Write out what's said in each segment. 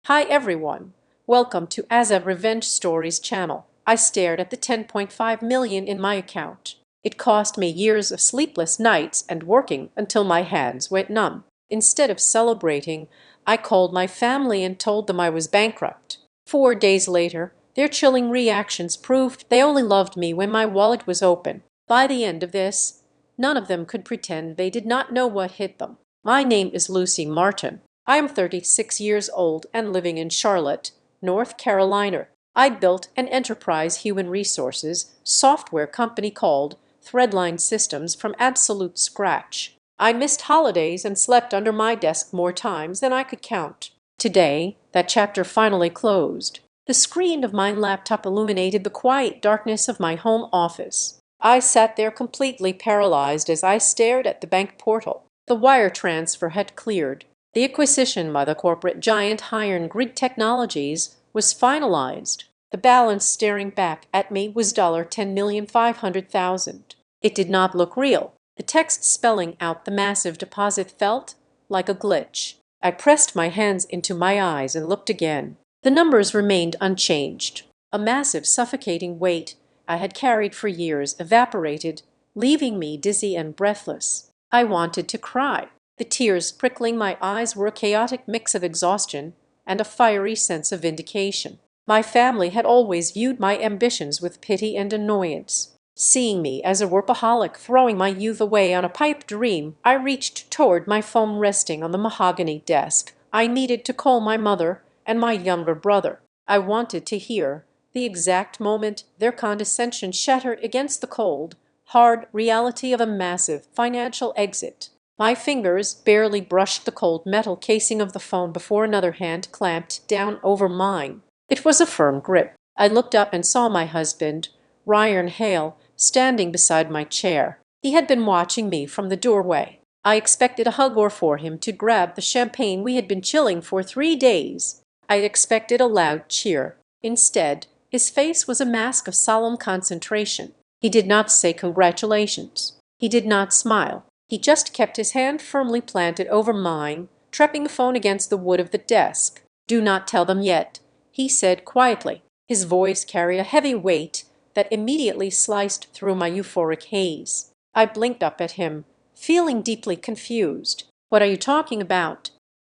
Hi everyone. Welcome to Azad Revenge Stories channel. I stared at the 10.5 million in my account. It cost me years of sleepless nights and working until my hands went numb. Instead of celebrating, I called my family and told them I was bankrupt. 4 days later, their chilling reactions proved they only loved me when my wallet was open. By the end of this, none of them could pretend they did not know what hit them. My name is Lucy Martin. I am 36 years old and living in Charlotte, North Carolina. I built an enterprise human resources software company called Threadline Systems from absolute scratch. I missed holidays and slept under my desk more times than I could count. Today, that chapter finally closed. The screen of my laptop illuminated the quiet darkness of my home office. I sat there completely paralyzed as I stared at the bank portal. The wire transfer had cleared. The acquisition by the corporate giant Iron Grid Technologies was finalized. The balance staring back at me was $10,500,000. It did not look real. The text spelling out the massive deposit felt like a glitch. I pressed my hands into my eyes and looked again. The numbers remained unchanged. A massive, suffocating weight I had carried for years evaporated, leaving me dizzy and breathless. I wanted to cry. The tears prickling my eyes were a chaotic mix of exhaustion and a fiery sense of vindication. My family had always viewed my ambitions with pity and annoyance. Seeing me as a workaholic throwing my youth away on a pipe dream, I reached toward my phone resting on the mahogany desk. I needed to call my mother and my younger brother. I wanted to hear the exact moment their condescension shattered against the cold, hard reality of a massive financial exit. My fingers barely brushed the cold metal casing of the phone before another hand clamped down over mine. It was a firm grip. I looked up and saw my husband, Ryan Hale, standing beside my chair. He had been watching me from the doorway. I expected a hug or for him to grab the champagne we had been chilling for 3 days. I expected a loud cheer. Instead, his face was a mask of solemn concentration. He did not say congratulations. He did not smile. He just kept his hand firmly planted over mine, trapping the phone against the wood of the desk. "Do not tell them yet," he said quietly. His voice carried a heavy weight that immediately sliced through my euphoric haze. I blinked up at him, feeling deeply confused. "What are you talking about?"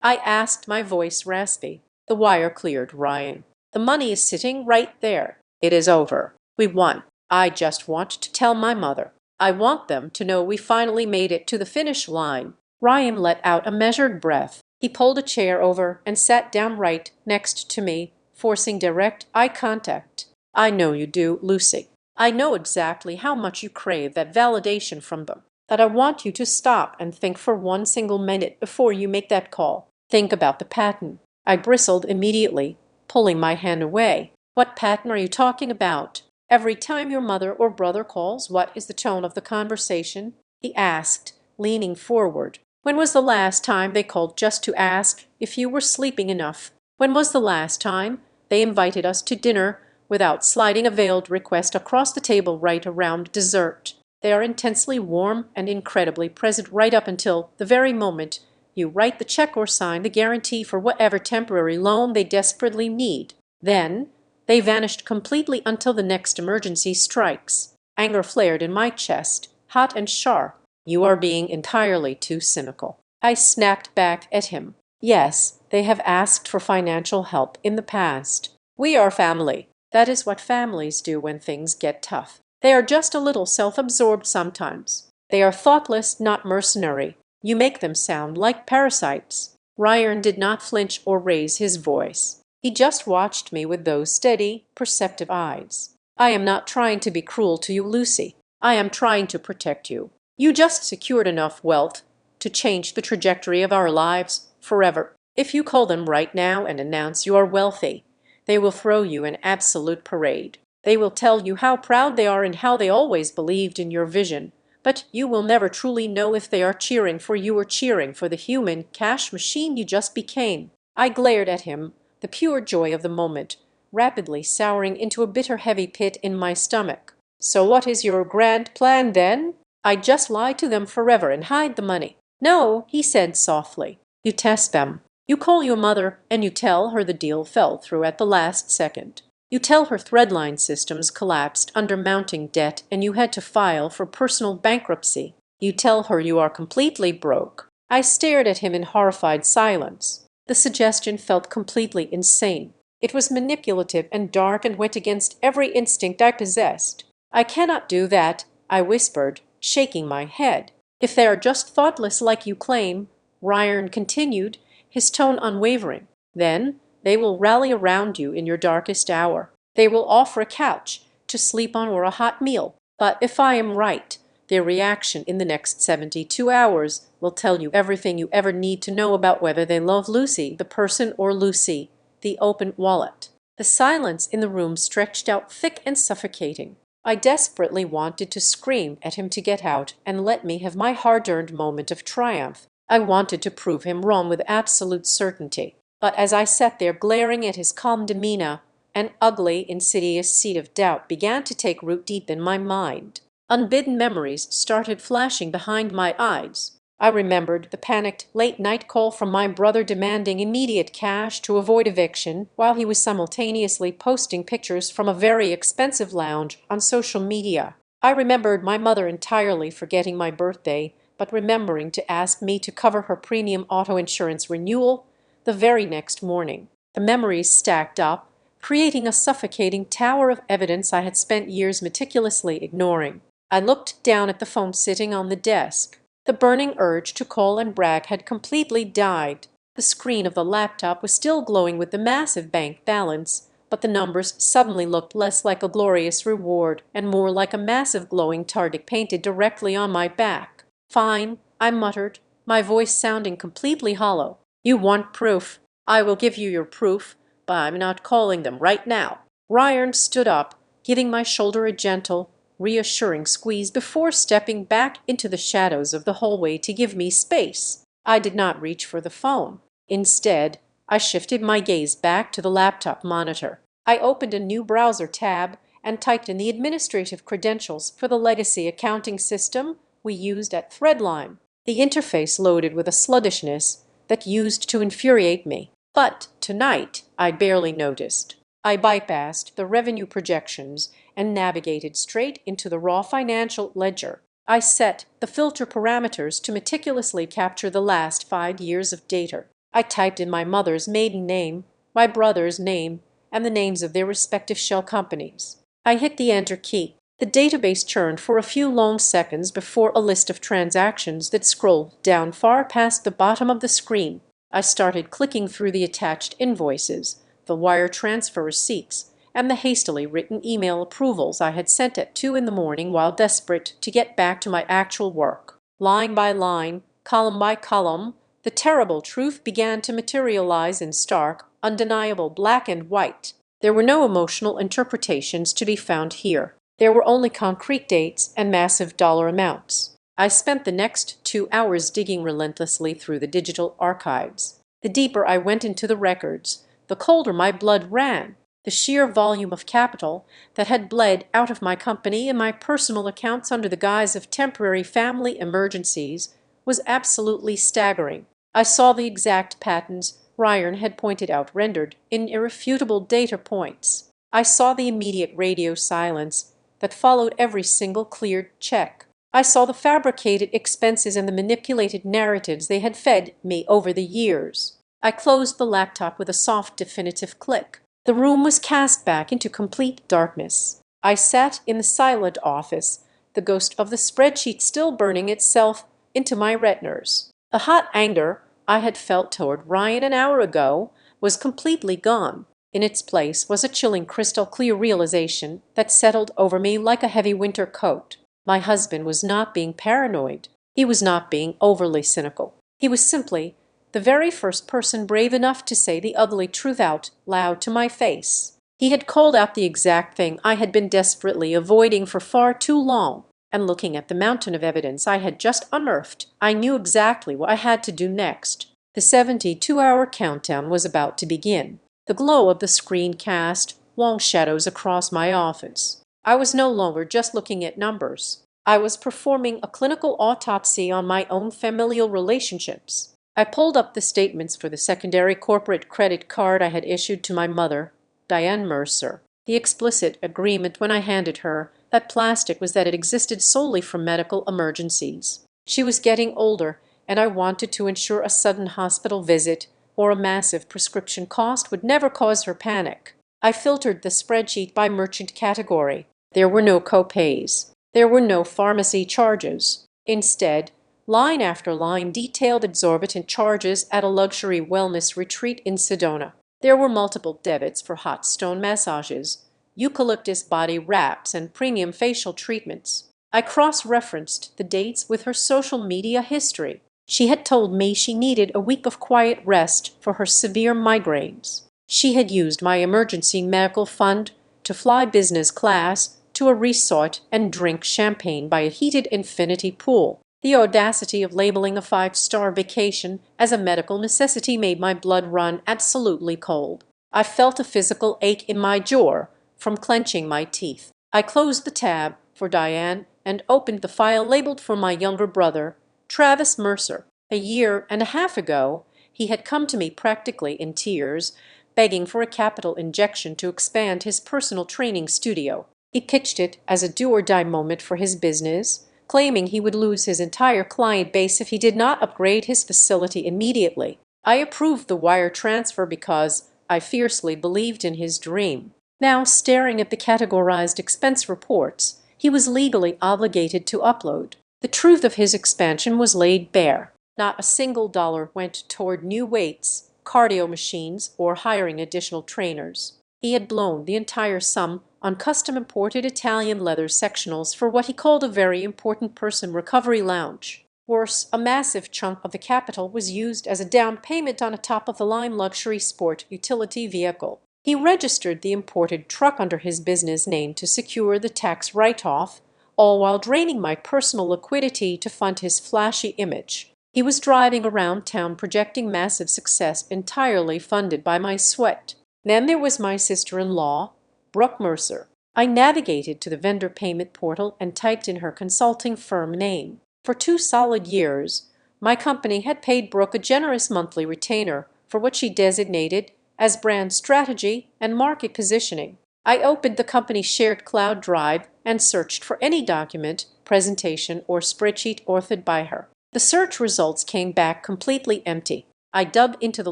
I asked, my voice raspy. The wire cleared, Ryan. "The money is sitting right there. It is over. We won. I just want to tell my mother. I want them to know we finally made it to the finish line." Ryan let out a measured breath. He pulled a chair over and sat down right next to me, forcing direct eye contact. "I know you do, Lucy. I know exactly how much you crave that validation from them. That I want you to stop and think for one single minute before you make that call. Think about the pattern." I bristled immediately, pulling my hand away. "What pattern are you talking about?" "Every time your mother or brother calls, what is the tone of the conversation?" he asked, leaning forward. "When was the last time they called just to ask if you were sleeping enough? When was the last time they invited us to dinner without sliding a veiled request across the table right around dessert? They are intensely warm and incredibly present right up until the very moment you write the check or sign the guarantee for whatever temporary loan they desperately need. Then they vanished completely until the next emergency strikes." Anger flared in my chest, hot and sharp. "You are being entirely too cynical." I snapped back at him. "Yes, they have asked for financial help in the past. We are family. That is what families do when things get tough. They are just a little self-absorbed sometimes. They are thoughtless, not mercenary. You make them sound like parasites." Ryan did not flinch or raise his voice. He just watched me with those steady, perceptive eyes. "I am not trying to be cruel to you, Lucy. I am trying to protect you. You just secured enough wealth to change the trajectory of our lives forever. If you call them right now and announce you are wealthy, they will throw you an absolute parade. They will tell you how proud they are and how they always believed in your vision. But you will never truly know if they are cheering for you or cheering for the human cash machine you just became." I glared at him, the pure joy of the moment rapidly souring into a bitter heavy pit in my stomach. "So what is your grand plan then?" "I just lie to them forever and hide the money." "No," he said softly. "You test them. You call your mother and you tell her the deal fell through at the last second. You tell her Threadline systems collapsed under mounting debt and you had to file for personal bankruptcy. You tell her you are completely broke. I stared at him in horrified silence. The suggestion felt completely insane. It was manipulative and dark and went against every instinct I possessed. I cannot do that, I whispered, shaking my head. If they are just thoughtless like you claim, Ryan continued, his tone unwavering, then they will rally around you in your darkest hour. They will offer a couch to sleep on or a hot meal. But if I am right, their reaction in the next 72 hours will tell you everything you ever need to know about whether they love Lucy, the person, or Lucy, the open wallet. The silence in the room stretched out thick and suffocating. I desperately wanted to scream at him to get out and let me have my hard-earned moment of triumph. I wanted to prove him wrong with absolute certainty. But as I sat there glaring at his calm demeanor, an ugly, insidious seed of doubt began to take root deep in my mind. Unbidden memories started flashing behind my eyes. I remembered the panicked late-night call from my brother demanding immediate cash to avoid eviction while he was simultaneously posting pictures from a very expensive lounge on social media. I remembered my mother entirely forgetting my birthday, but remembering to ask me to cover her premium auto insurance renewal the very next morning. The memories stacked up, creating a suffocating tower of evidence I had spent years meticulously ignoring. I looked down at the phone sitting on the desk. The burning urge to call and brag had completely died. The screen of the laptop was still glowing with the massive bank balance, but the numbers suddenly looked less like a glorious reward and more like a massive glowing target painted directly on my back. "Fine," I muttered, my voice sounding completely hollow. "You want proof. I will give you your proof, but I'm not calling them right now." Ryan stood up, giving my shoulder a gentle, reassuring squeeze before stepping back into the shadows of the hallway to give me space. I did not reach for the phone. Instead, I shifted my gaze back to the laptop monitor. I opened a new browser tab and typed in the administrative credentials for the legacy accounting system we used at Threadline. The interface loaded with a sluggishness that used to infuriate me. But tonight, I barely noticed. I bypassed the revenue projections and navigated straight into the raw financial ledger. I set the filter parameters to meticulously capture the last 5 years of data. I typed in my mother's maiden name, my brother's name, and the names of their respective shell companies. I hit the enter key. The database churned for a few long seconds before a list of transactions that scrolled down far past the bottom of the screen. I started clicking through the attached invoices, the wire transfer receipts, and the hastily written email approvals I had sent at 2 in the morning while desperate to get back to my actual work. Line by line, column by column, the terrible truth began to materialize in stark, undeniable black and white. There were no emotional interpretations to be found here. There were only concrete dates and massive dollar amounts. I spent the next 2 hours digging relentlessly through the digital archives. The deeper I went into the records, the colder my blood ran. The sheer volume of capital that had bled out of my company and my personal accounts under the guise of temporary family emergencies was absolutely staggering. I saw the exact patterns Ryan had pointed out rendered in irrefutable data points. I saw the immediate radio silence that followed every single cleared check. I saw the fabricated expenses and the manipulated narratives they had fed me over the years. I closed the laptop with a soft, definitive click. The room was cast back into complete darkness. I sat in the silent office, the ghost of the spreadsheet still burning itself into my retinas. The hot anger I had felt toward Ryan an hour ago was completely gone. In its place was a chilling crystal-clear realization that settled over me like a heavy winter coat. My husband was not being paranoid. He was not being overly cynical. He was simply the very first person brave enough to say the ugly truth out loud to my face. He had called out the exact thing I had been desperately avoiding for far too long, and looking at the mountain of evidence I had just unearthed, I knew exactly what I had to do next. The 72-hour countdown was about to begin. The glow of the screen cast long shadows across my office. I was no longer just looking at numbers. I was performing a clinical autopsy on my own familial relationships. I pulled up the statements for the secondary corporate credit card I had issued to my mother, Diane Mercer. The explicit agreement when I handed her that plastic was that it existed solely for medical emergencies. She was getting older, and I wanted to ensure a sudden hospital visit or a massive prescription cost would never cause her panic. I filtered the spreadsheet by merchant category. There were no copays. There were no pharmacy charges. Instead, line after line detailed exorbitant charges at a luxury wellness retreat in Sedona. There were multiple debits for hot stone massages, eucalyptus body wraps, and premium facial treatments. I cross-referenced the dates with her social media history. She had told me she needed a week of quiet rest for her severe migraines. She had used my emergency medical fund to fly business class to a resort and drink champagne by a heated infinity pool. The audacity of labeling a five-star vacation as a medical necessity made my blood run absolutely cold. I felt a physical ache in my jaw from clenching my teeth. I closed the tab for Diane and opened the file labeled for my younger brother, Travis Mercer. A year and a half ago, he had come to me practically in tears, begging for a capital injection to expand his personal training studio. He pitched it as a do-or-die moment for his business, claiming he would lose his entire client base if he did not upgrade his facility immediately. I approved the wire transfer because I fiercely believed in his dream. Now, staring at the categorized expense reports he was legally obligated to upload, the truth of his expansion was laid bare. Not a single dollar went toward new weights, cardio machines, or hiring additional trainers. He had blown the entire sum on custom-imported Italian leather sectionals for what he called a very important person recovery lounge. Worse, a massive chunk of the capital was used as a down payment on a top-of-the-line luxury sport utility vehicle. He registered the imported truck under his business name to secure the tax write-off, all while draining my personal liquidity to fund his flashy image. He was driving around town projecting massive success entirely funded by my sweat. Then there was my sister-in-law, Brooke Mercer. I navigated to the vendor payment portal and typed in her consulting firm name. For 2 solid years, my company had paid Brooke a generous monthly retainer for what she designated as brand strategy and market positioning. I opened the company's shared cloud drive and searched for any document, presentation, or spreadsheet authored by her. The search results came back completely empty. I dug into the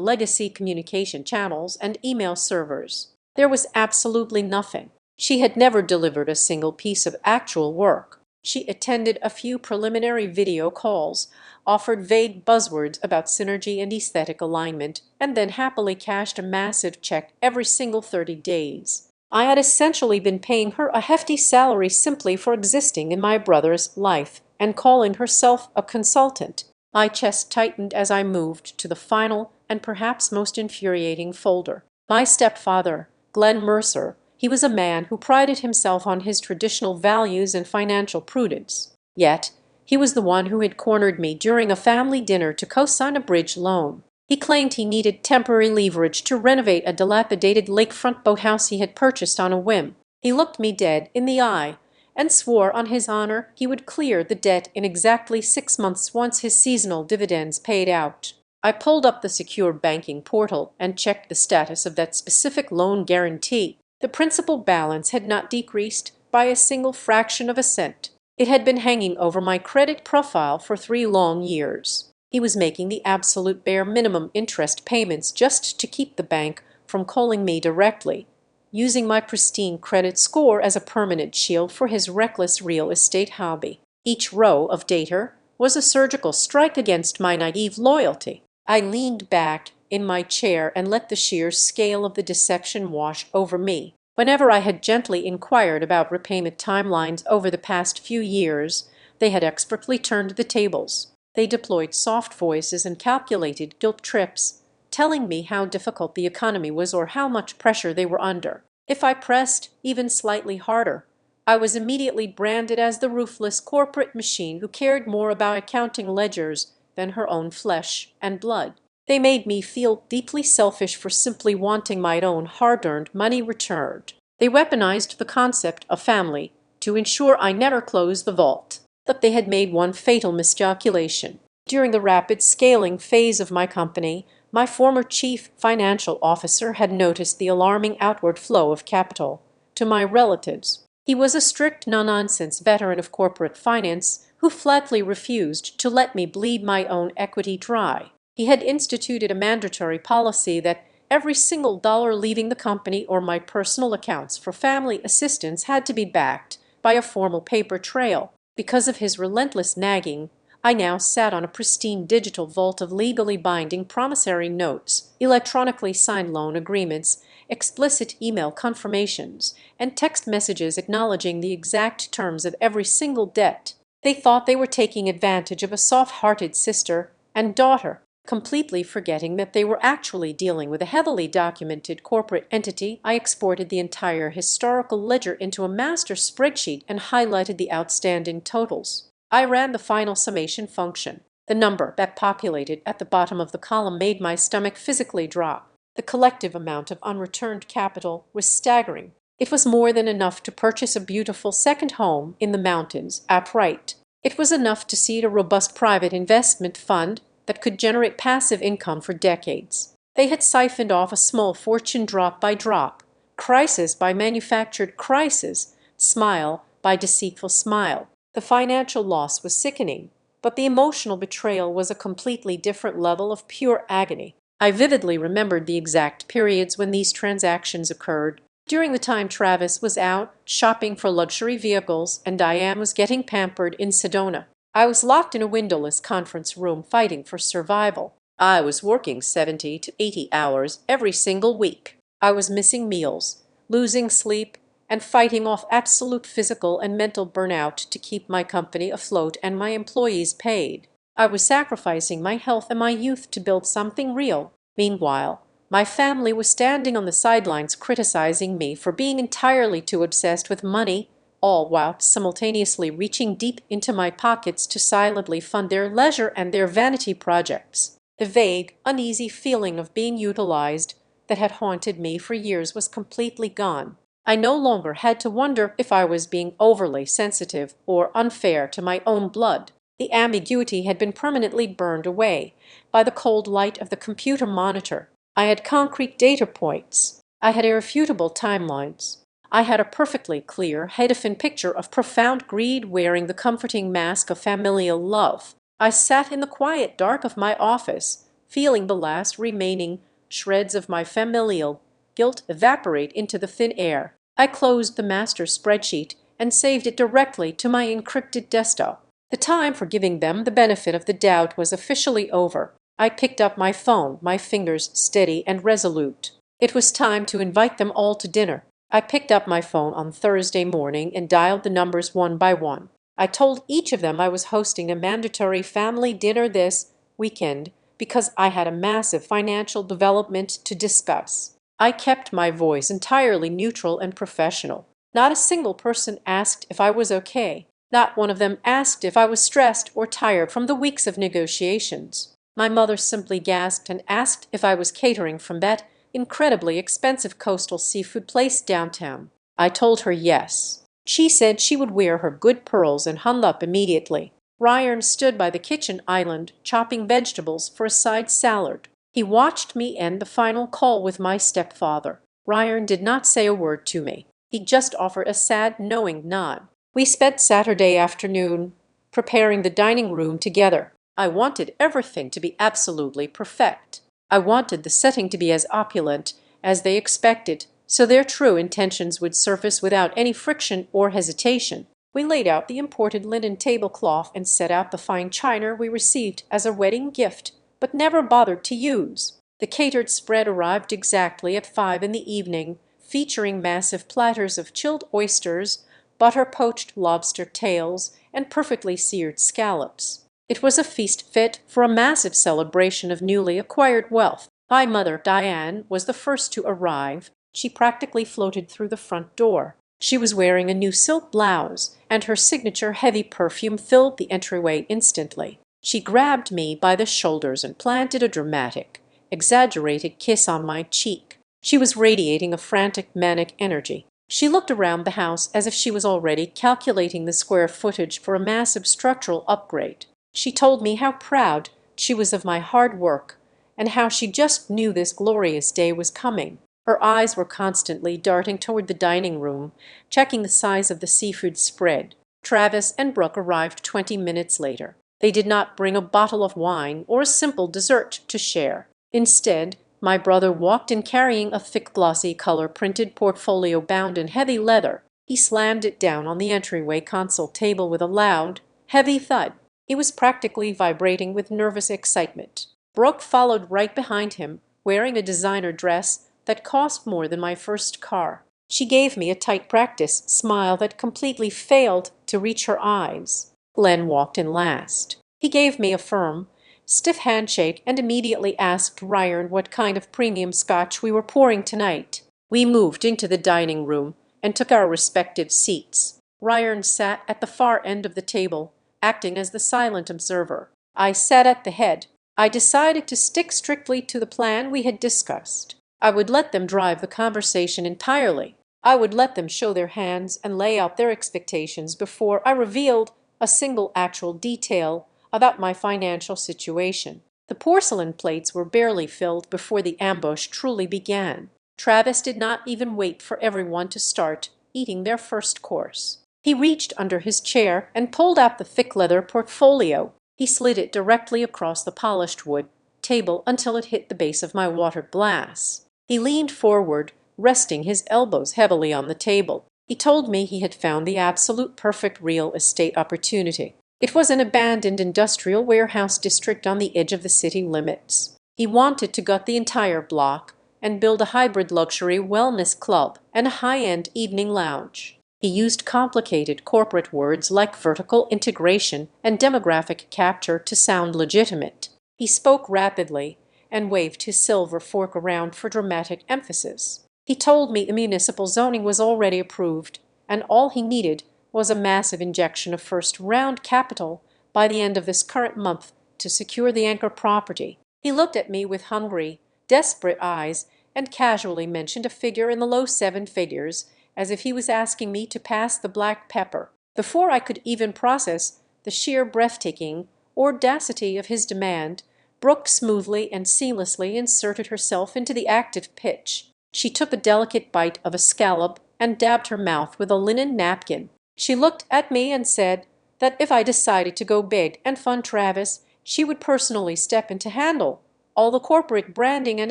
legacy communication channels and email servers. There was absolutely nothing. She had never delivered a single piece of actual work. She attended a few preliminary video calls, offered vague buzzwords about synergy and aesthetic alignment, and then happily cashed a massive check every single 30 days. I had essentially been paying her a hefty salary simply for existing in my brother's life and calling herself a consultant. My chest tightened as I moved to the final and perhaps most infuriating folder. My stepfather, Glenn Mercer. He was a man who prided himself on his traditional values and financial prudence. Yet, he was the one who had cornered me during a family dinner to co-sign a bridge loan. He claimed he needed temporary leverage to renovate a dilapidated lakefront boathouse he had purchased on a whim. He looked me dead in the eye and swore on his honor he would clear the debt in exactly 6 months once his seasonal dividends paid out. I pulled up the secure banking portal and checked the status of that specific loan guarantee. The principal balance had not decreased by a single fraction of a cent. It had been hanging over my credit profile for 3 long years. He was making the absolute bare minimum interest payments just to keep the bank from calling me directly, using my pristine credit score as a permanent shield for his reckless real estate hobby. Each row of data was a surgical strike against my naive loyalty. I leaned back in my chair and let the sheer scale of the deception wash over me. Whenever I had gently inquired about repayment timelines over the past few years, they had expertly turned the tables. They deployed soft voices and calculated guilt trips, telling me how difficult the economy was or how much pressure they were under. If I pressed even slightly harder, I was immediately branded as the ruthless corporate machine who cared more about accounting ledgers than her own flesh and blood. They made me feel deeply selfish for simply wanting my own hard-earned money returned. They weaponized the concept of family to ensure I never closed the vault. But they had made one fatal miscalculation. During the rapid scaling phase of my company, my former chief financial officer had noticed the alarming outward flow of capital to my relatives. He was a strict no-nonsense veteran of corporate finance who flatly refused to let me bleed my own equity dry. He had instituted a mandatory policy that every single dollar leaving the company or my personal accounts for family assistance had to be backed by a formal paper trail. Because of his relentless nagging, I now sat on a pristine digital vault of legally binding promissory notes, electronically signed loan agreements, explicit email confirmations, and text messages acknowledging the exact terms of every single debt. They thought they were taking advantage of a soft-hearted sister and daughter, completely forgetting that they were actually dealing with a heavily documented corporate entity. I exported the entire historical ledger into a master spreadsheet and highlighted the outstanding totals. I ran the final summation function. The number that populated at the bottom of the column made my stomach physically drop. The collective amount of unreturned capital was staggering. It was more than enough to purchase a beautiful second home in the mountains outright. It was enough to seed a robust private investment fund that could generate passive income for decades. They had siphoned off a small fortune drop by drop, crisis by manufactured crisis, smile by deceitful smile. The financial loss was sickening, but the emotional betrayal was a completely different level of pure agony. I vividly remembered the exact periods when these transactions occurred. During the time Travis was out shopping for luxury vehicles and Diane was getting pampered in Sedona. I was locked in a windowless conference room fighting for survival. I was working 70 to 80 hours every single week. I was missing meals, losing sleep, and fighting off absolute physical and mental burnout to keep my company afloat and my employees paid. I was sacrificing my health and my youth to build something real. Meanwhile, my family was standing on the sidelines criticizing me for being entirely too obsessed with money, all while simultaneously reaching deep into my pockets to silently fund their leisure and their vanity projects. The vague, uneasy feeling of being utilized that had haunted me for years was completely gone. I no longer had to wonder if I was being overly sensitive or unfair to my own blood. The ambiguity had been permanently burned away by the cold light of the computer monitor. I had concrete data points. I had irrefutable timelines. I had a perfectly clear head-to-fin picture of profound greed wearing the comforting mask of familial love. I sat in the quiet dark of my office, feeling the last remaining shreds of my familial guilt evaporate into the thin air. I closed the master spreadsheet and saved it directly to my encrypted desktop. The time for giving them the benefit of the doubt was officially over. I picked up my phone, my fingers steady and resolute. It was time to invite them all to dinner. I picked up my phone on Thursday morning and dialed the numbers one by one. I told each of them I was hosting a mandatory family dinner this weekend because I had a massive financial development to discuss. I kept my voice entirely neutral and professional. Not a single person asked if I was okay. Not one of them asked if I was stressed or tired from the weeks of negotiations. My mother simply gasped and asked if I was catering from that incredibly expensive coastal seafood place downtown. I told her yes. She said she would wear her good pearls and hung up immediately. Ryan stood by the kitchen island, chopping vegetables for a side salad. He watched me end the final call with my stepfather. Ryan did not say a word to me. He just offered a sad, knowing nod. We spent Saturday afternoon preparing the dining room together. I wanted everything to be absolutely perfect. I wanted the setting to be as opulent as they expected, so their true intentions would surface without any friction or hesitation. We laid out the imported linen tablecloth and set out the fine china we received as a wedding gift, but never bothered to use. The catered spread arrived exactly at 5 in the evening, featuring massive platters of chilled oysters, butter-poached lobster tails, and perfectly seared scallops. It was a feast fit for a massive celebration of newly acquired wealth. My mother, Diane, was the first to arrive. She practically floated through the front door. She was wearing a new silk blouse, and her signature heavy perfume filled the entryway instantly. She grabbed me by the shoulders and planted a dramatic, exaggerated kiss on my cheek. She was radiating a frantic, manic energy. She looked around the house as if she was already calculating the square footage for a massive structural upgrade. She told me how proud she was of my hard work and how she just knew this glorious day was coming. Her eyes were constantly darting toward the dining room, checking the size of the seafood spread. Travis and Brooke arrived 20 minutes later. They did not bring a bottle of wine or a simple dessert to share. Instead, my brother walked in carrying a thick glossy color-printed portfolio bound in heavy leather. He slammed it down on the entryway console table with a loud, heavy thud. He was practically vibrating with nervous excitement. Brooke followed right behind him, wearing a designer dress that cost more than my first car. She gave me a tight practice smile that completely failed to reach her eyes. Glenn walked in last. He gave me a firm, stiff handshake and immediately asked Ryan what kind of premium scotch we were pouring tonight. We moved into the dining room and took our respective seats. Ryan sat at the far end of the table, acting as the silent observer. I sat at the head. I decided to stick strictly to the plan we had discussed. I would let them drive the conversation entirely. I would let them show their hands and lay out their expectations before I revealed a single actual detail about my financial situation. The porcelain plates were barely filled before the ambush truly began. Travis did not even wait for everyone to start eating their first course. He reached under his chair and pulled out the thick leather portfolio. He slid it directly across the polished wood table until it hit the base of my water glass. He leaned forward, resting his elbows heavily on the table. He told me he had found the absolute perfect real estate opportunity. It was an abandoned industrial warehouse district on the edge of the city limits. He wanted to gut the entire block and build a hybrid luxury wellness club and a high-end evening lounge. He used complicated corporate words like vertical integration and demographic capture to sound legitimate. He spoke rapidly and waved his silver fork around for dramatic emphasis. He told me the municipal zoning was already approved, and all he needed was a massive injection of first-round capital by the end of this current month to secure the anchor property. He looked at me with hungry, desperate eyes and casually mentioned a figure in the low seven figures, as if he was asking me to pass the black pepper. Before I could even process the sheer breathtaking audacity of his demand, Brooke smoothly and seamlessly inserted herself into the active pitch. She took a delicate bite of a scallop and dabbed her mouth with a linen napkin. She looked at me and said that if I decided to go big and fund Travis, she would personally step in to handle all the corporate branding and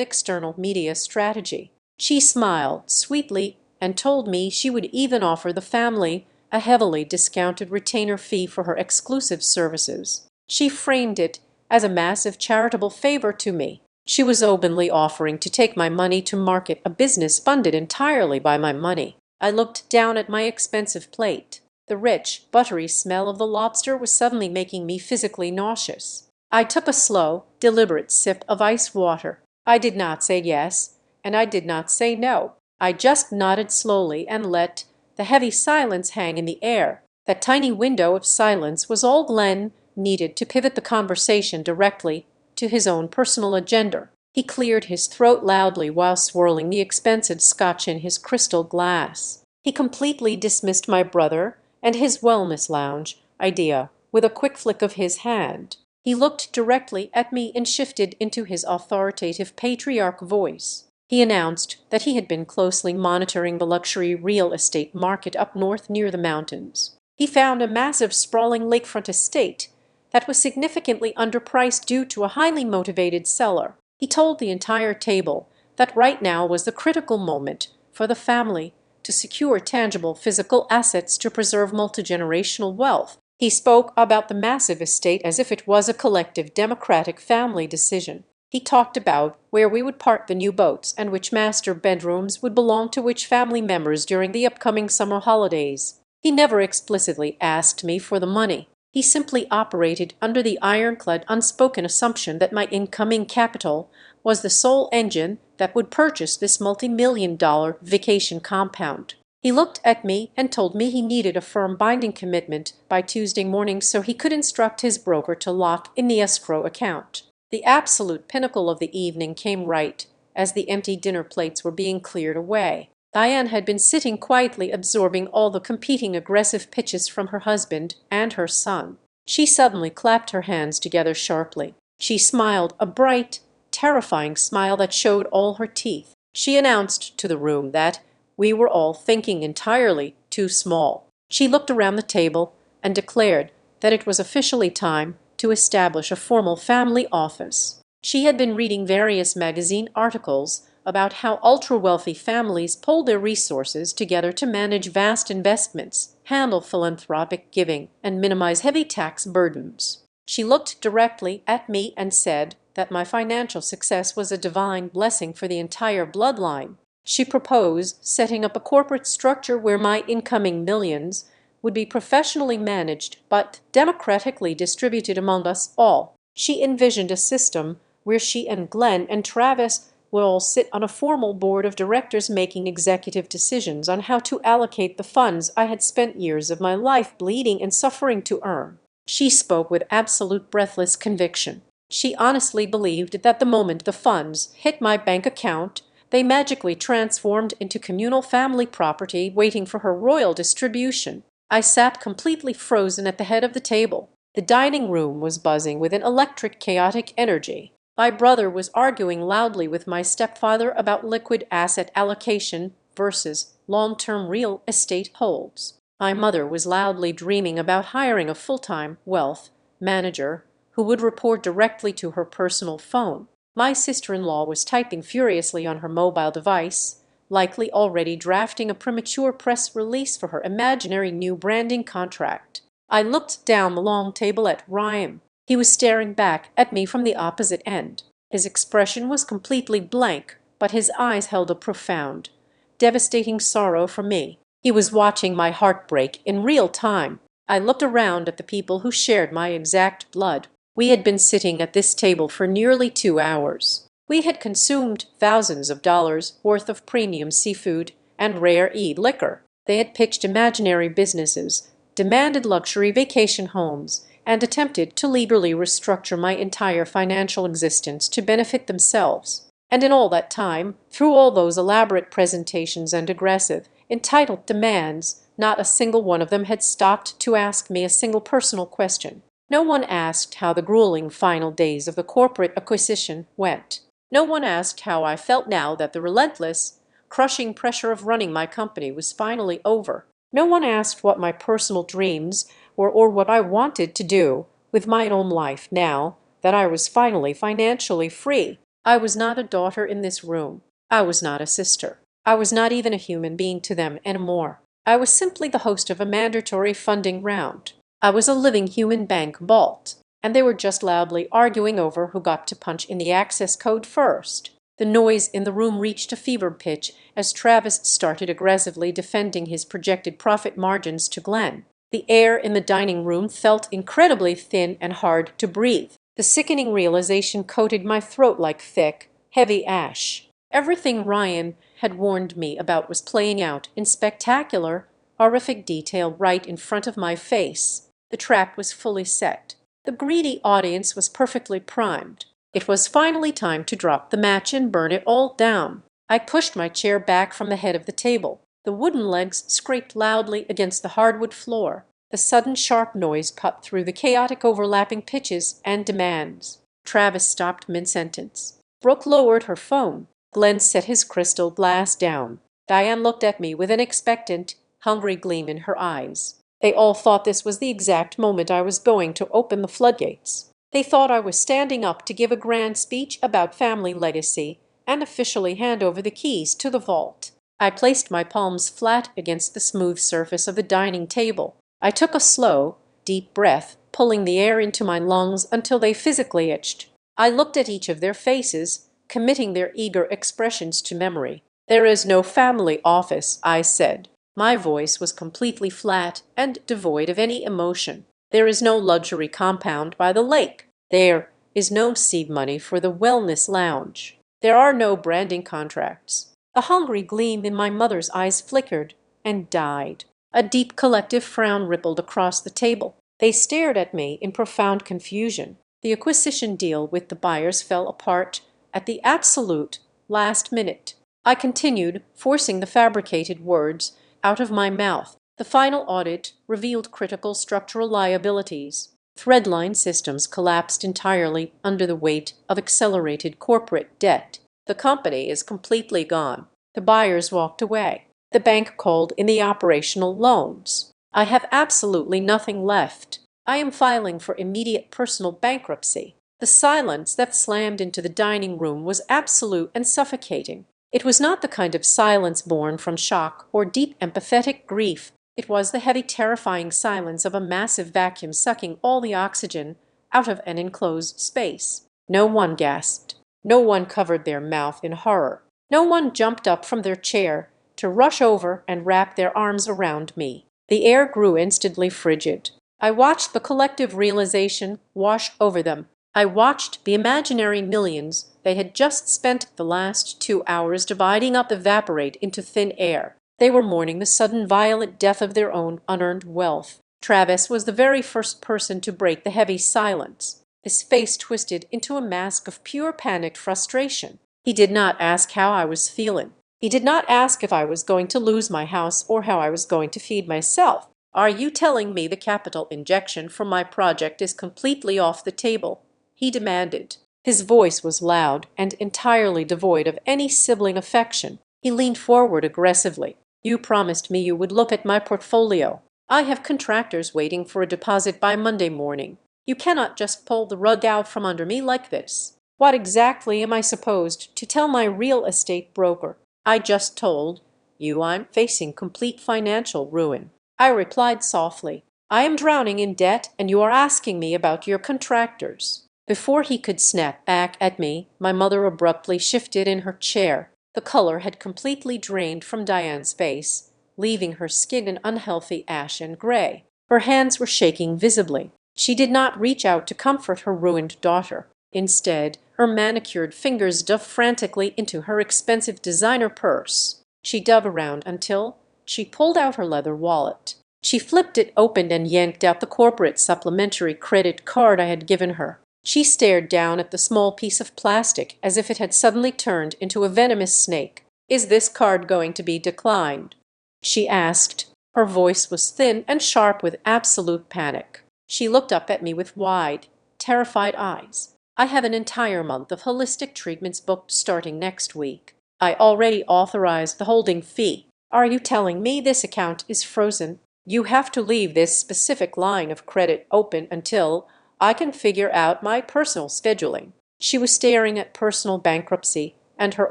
external media strategy. She smiled sweetly and told me she would even offer the family a heavily discounted retainer fee for her exclusive services. She framed it as a massive charitable favor to me. She was openly offering to take my money to market a business funded entirely by my money. I looked down at my expensive plate. The rich, buttery smell of the lobster was suddenly making me physically nauseous. I took a slow, deliberate sip of ice water. I did not say yes, and I did not say no. I just nodded slowly and let the heavy silence hang in the air. That tiny window of silence was all Glenn needed to pivot the conversation directly to his own personal agenda. He cleared his throat loudly while swirling the expensive scotch in his crystal glass. He completely dismissed my brother and his wellness lounge idea with a quick flick of his hand. He looked directly at me and shifted into his authoritative patriarch voice. He announced that he had been closely monitoring the luxury real estate market up north near the mountains. He found a massive sprawling lakefront estate that was significantly underpriced due to a highly motivated seller. He told the entire table that right now was the critical moment for the family to secure tangible physical assets to preserve multigenerational wealth. He spoke about the massive estate as if it was a collective democratic family decision. He talked about where we would park the new boats and which master bedrooms would belong to which family members during the upcoming summer holidays. He never explicitly asked me for the money. He simply operated under the ironclad unspoken assumption that my incoming capital was the sole engine that would purchase this multi-million-dollar vacation compound. He looked at me and told me he needed a firm binding commitment by Tuesday morning so he could instruct his broker to lock in the escrow account. The absolute pinnacle of the evening came right as the empty dinner plates were being cleared away. Diane had been sitting quietly absorbing all the competing aggressive pitches from her husband and her son. She suddenly clapped her hands together sharply. She smiled, a bright, terrifying smile that showed all her teeth. She announced to the room that we were all thinking entirely too small. She looked around the table and declared that it was officially time to establish a formal family office. She had been reading various magazine articles about how ultra-wealthy families pool their resources together to manage vast investments, handle philanthropic giving, and minimize heavy tax burdens. She looked directly at me and said that my financial success was a divine blessing for the entire bloodline. She proposed setting up a corporate structure where my incoming millions would be professionally managed but democratically distributed among us all. She envisioned a system where she and Glenn and Travis would all sit on a formal board of directors making executive decisions on how to allocate the funds I had spent years of my life bleeding and suffering to earn. She spoke with absolute breathless conviction. She honestly believed that the moment the funds hit my bank account, they magically transformed into communal family property waiting for her royal distribution. I sat completely frozen at the head of the table. The dining room was buzzing with an electric, chaotic energy. My brother was arguing loudly with my stepfather about liquid asset allocation versus long-term real estate holds. My mother was loudly dreaming about hiring a full-time wealth manager who would report directly to her personal phone. My sister-in-law was typing furiously on her mobile device, likely already drafting a premature press release for her imaginary new branding contract. I looked down the long table at Ryan. He was staring back at me from the opposite end. His expression was completely blank, but his eyes held a profound, devastating sorrow for me. He was watching my heartbreak in real time. I looked around at the people who shared my exact blood. We had been sitting at this table for nearly 2 hours. We had consumed thousands of dollars worth of premium seafood and rare liquor. They had pitched imaginary businesses, demanded luxury vacation homes, and attempted to legally restructure my entire financial existence to benefit themselves. And in all that time, through all those elaborate presentations and aggressive, entitled demands, not a single one of them had stopped to ask me a single personal question. No one asked how the grueling final days of the corporate acquisition went. No one asked how I felt now that the relentless, crushing pressure of running my company was finally over. No one asked what my personal dreams were or what I wanted to do with my own life now that I was finally financially free. I was not a daughter in this room. I was not a sister. I was not even a human being to them anymore. I was simply the host of a mandatory funding round. I was a living human bank vault, and they were just loudly arguing over who got to punch in the access code first. The noise in the room reached a fever pitch as Travis started aggressively defending his projected profit margins to Glenn. The air in the dining room felt incredibly thin and hard to breathe. The sickening realization coated my throat like thick, heavy ash. Everything Ryan had warned me about was playing out in spectacular, horrific detail right in front of my face. The trap was fully set. The greedy audience was perfectly primed. It was finally time to drop the match and burn it all down. I pushed my chair back from the head of the table. The wooden legs scraped loudly against the hardwood floor. The sudden sharp noise cut through the chaotic overlapping pitches and demands. Travis stopped mid-sentence. Brooke lowered her phone. Glenn set his crystal glass down. Diane looked at me with an expectant, hungry gleam in her eyes. They all thought this was the exact moment I was going to open the floodgates. They thought I was standing up to give a grand speech about family legacy and officially hand over the keys to the vault. I placed my palms flat against the smooth surface of the dining table. I took a slow, deep breath, pulling the air into my lungs until they physically itched. I looked at each of their faces, committing their eager expressions to memory. "There is no family office," I said. My voice was completely flat and devoid of any emotion. "There is no luxury compound by the lake. There is no seed money for the wellness lounge. There are no branding contracts." A hungry gleam in my mother's eyes flickered and died. A deep collective frown rippled across the table. They stared at me in profound confusion. The acquisition deal with the buyers fell apart at the absolute last minute. I continued, forcing the fabricated words out of my mouth. The final audit revealed critical structural liabilities. Threadline systems collapsed entirely under the weight of accelerated corporate debt. The company is completely gone. The buyers walked away. The bank called in the operational loans. I have absolutely nothing left. I am filing for immediate personal bankruptcy. The silence that slammed into the dining room was absolute and suffocating. It was not the kind of silence born from shock or deep empathetic grief. It was the heavy, terrifying silence of a massive vacuum sucking all the oxygen out of an enclosed space. No one gasped. No one covered their mouth in horror. No one jumped up from their chair to rush over and wrap their arms around me. The air grew instantly frigid. I watched the collective realization wash over them. I watched the imaginary millions they had just spent the last 2 hours dividing up evaporate into thin air. They were mourning the sudden violent death of their own unearned wealth. Travis was the very first person to break the heavy silence. His face twisted into a mask of pure panicked frustration. He did not ask how I was feeling. He did not ask if I was going to lose my house or how I was going to feed myself. "Are you telling me the capital injection from my project is completely off the table?" he demanded. His voice was loud and entirely devoid of any sibling affection. He leaned forward aggressively. "You promised me you would look at my portfolio. I have contractors waiting for a deposit by Monday morning. You cannot just pull the rug out from under me like this. What exactly am I supposed to tell my real estate broker?" "I just told you I'm facing complete financial ruin," I replied softly. "I am drowning in debt, and you are asking me about your contractors." Before he could snap back at me, my mother abruptly shifted in her chair. The color had completely drained from Diane's face, leaving her skin an unhealthy ashen gray. Her hands were shaking visibly. She did not reach out to comfort her ruined daughter. Instead, her manicured fingers dove frantically into her expensive designer purse. She dug around until she pulled out her leather wallet. She flipped it open and yanked out the corporate supplementary credit card I had given her. She stared down at the small piece of plastic as if it had suddenly turned into a venomous snake. "Is this card going to be declined?" she asked. Her voice was thin and sharp with absolute panic. She looked up at me with wide, terrified eyes. "I have an entire month of holistic treatments booked starting next week. I already authorized the holding fee. Are you telling me this account is frozen? You have to leave this specific line of credit open until I can figure out my personal scheduling." She was staring at personal bankruptcy, and her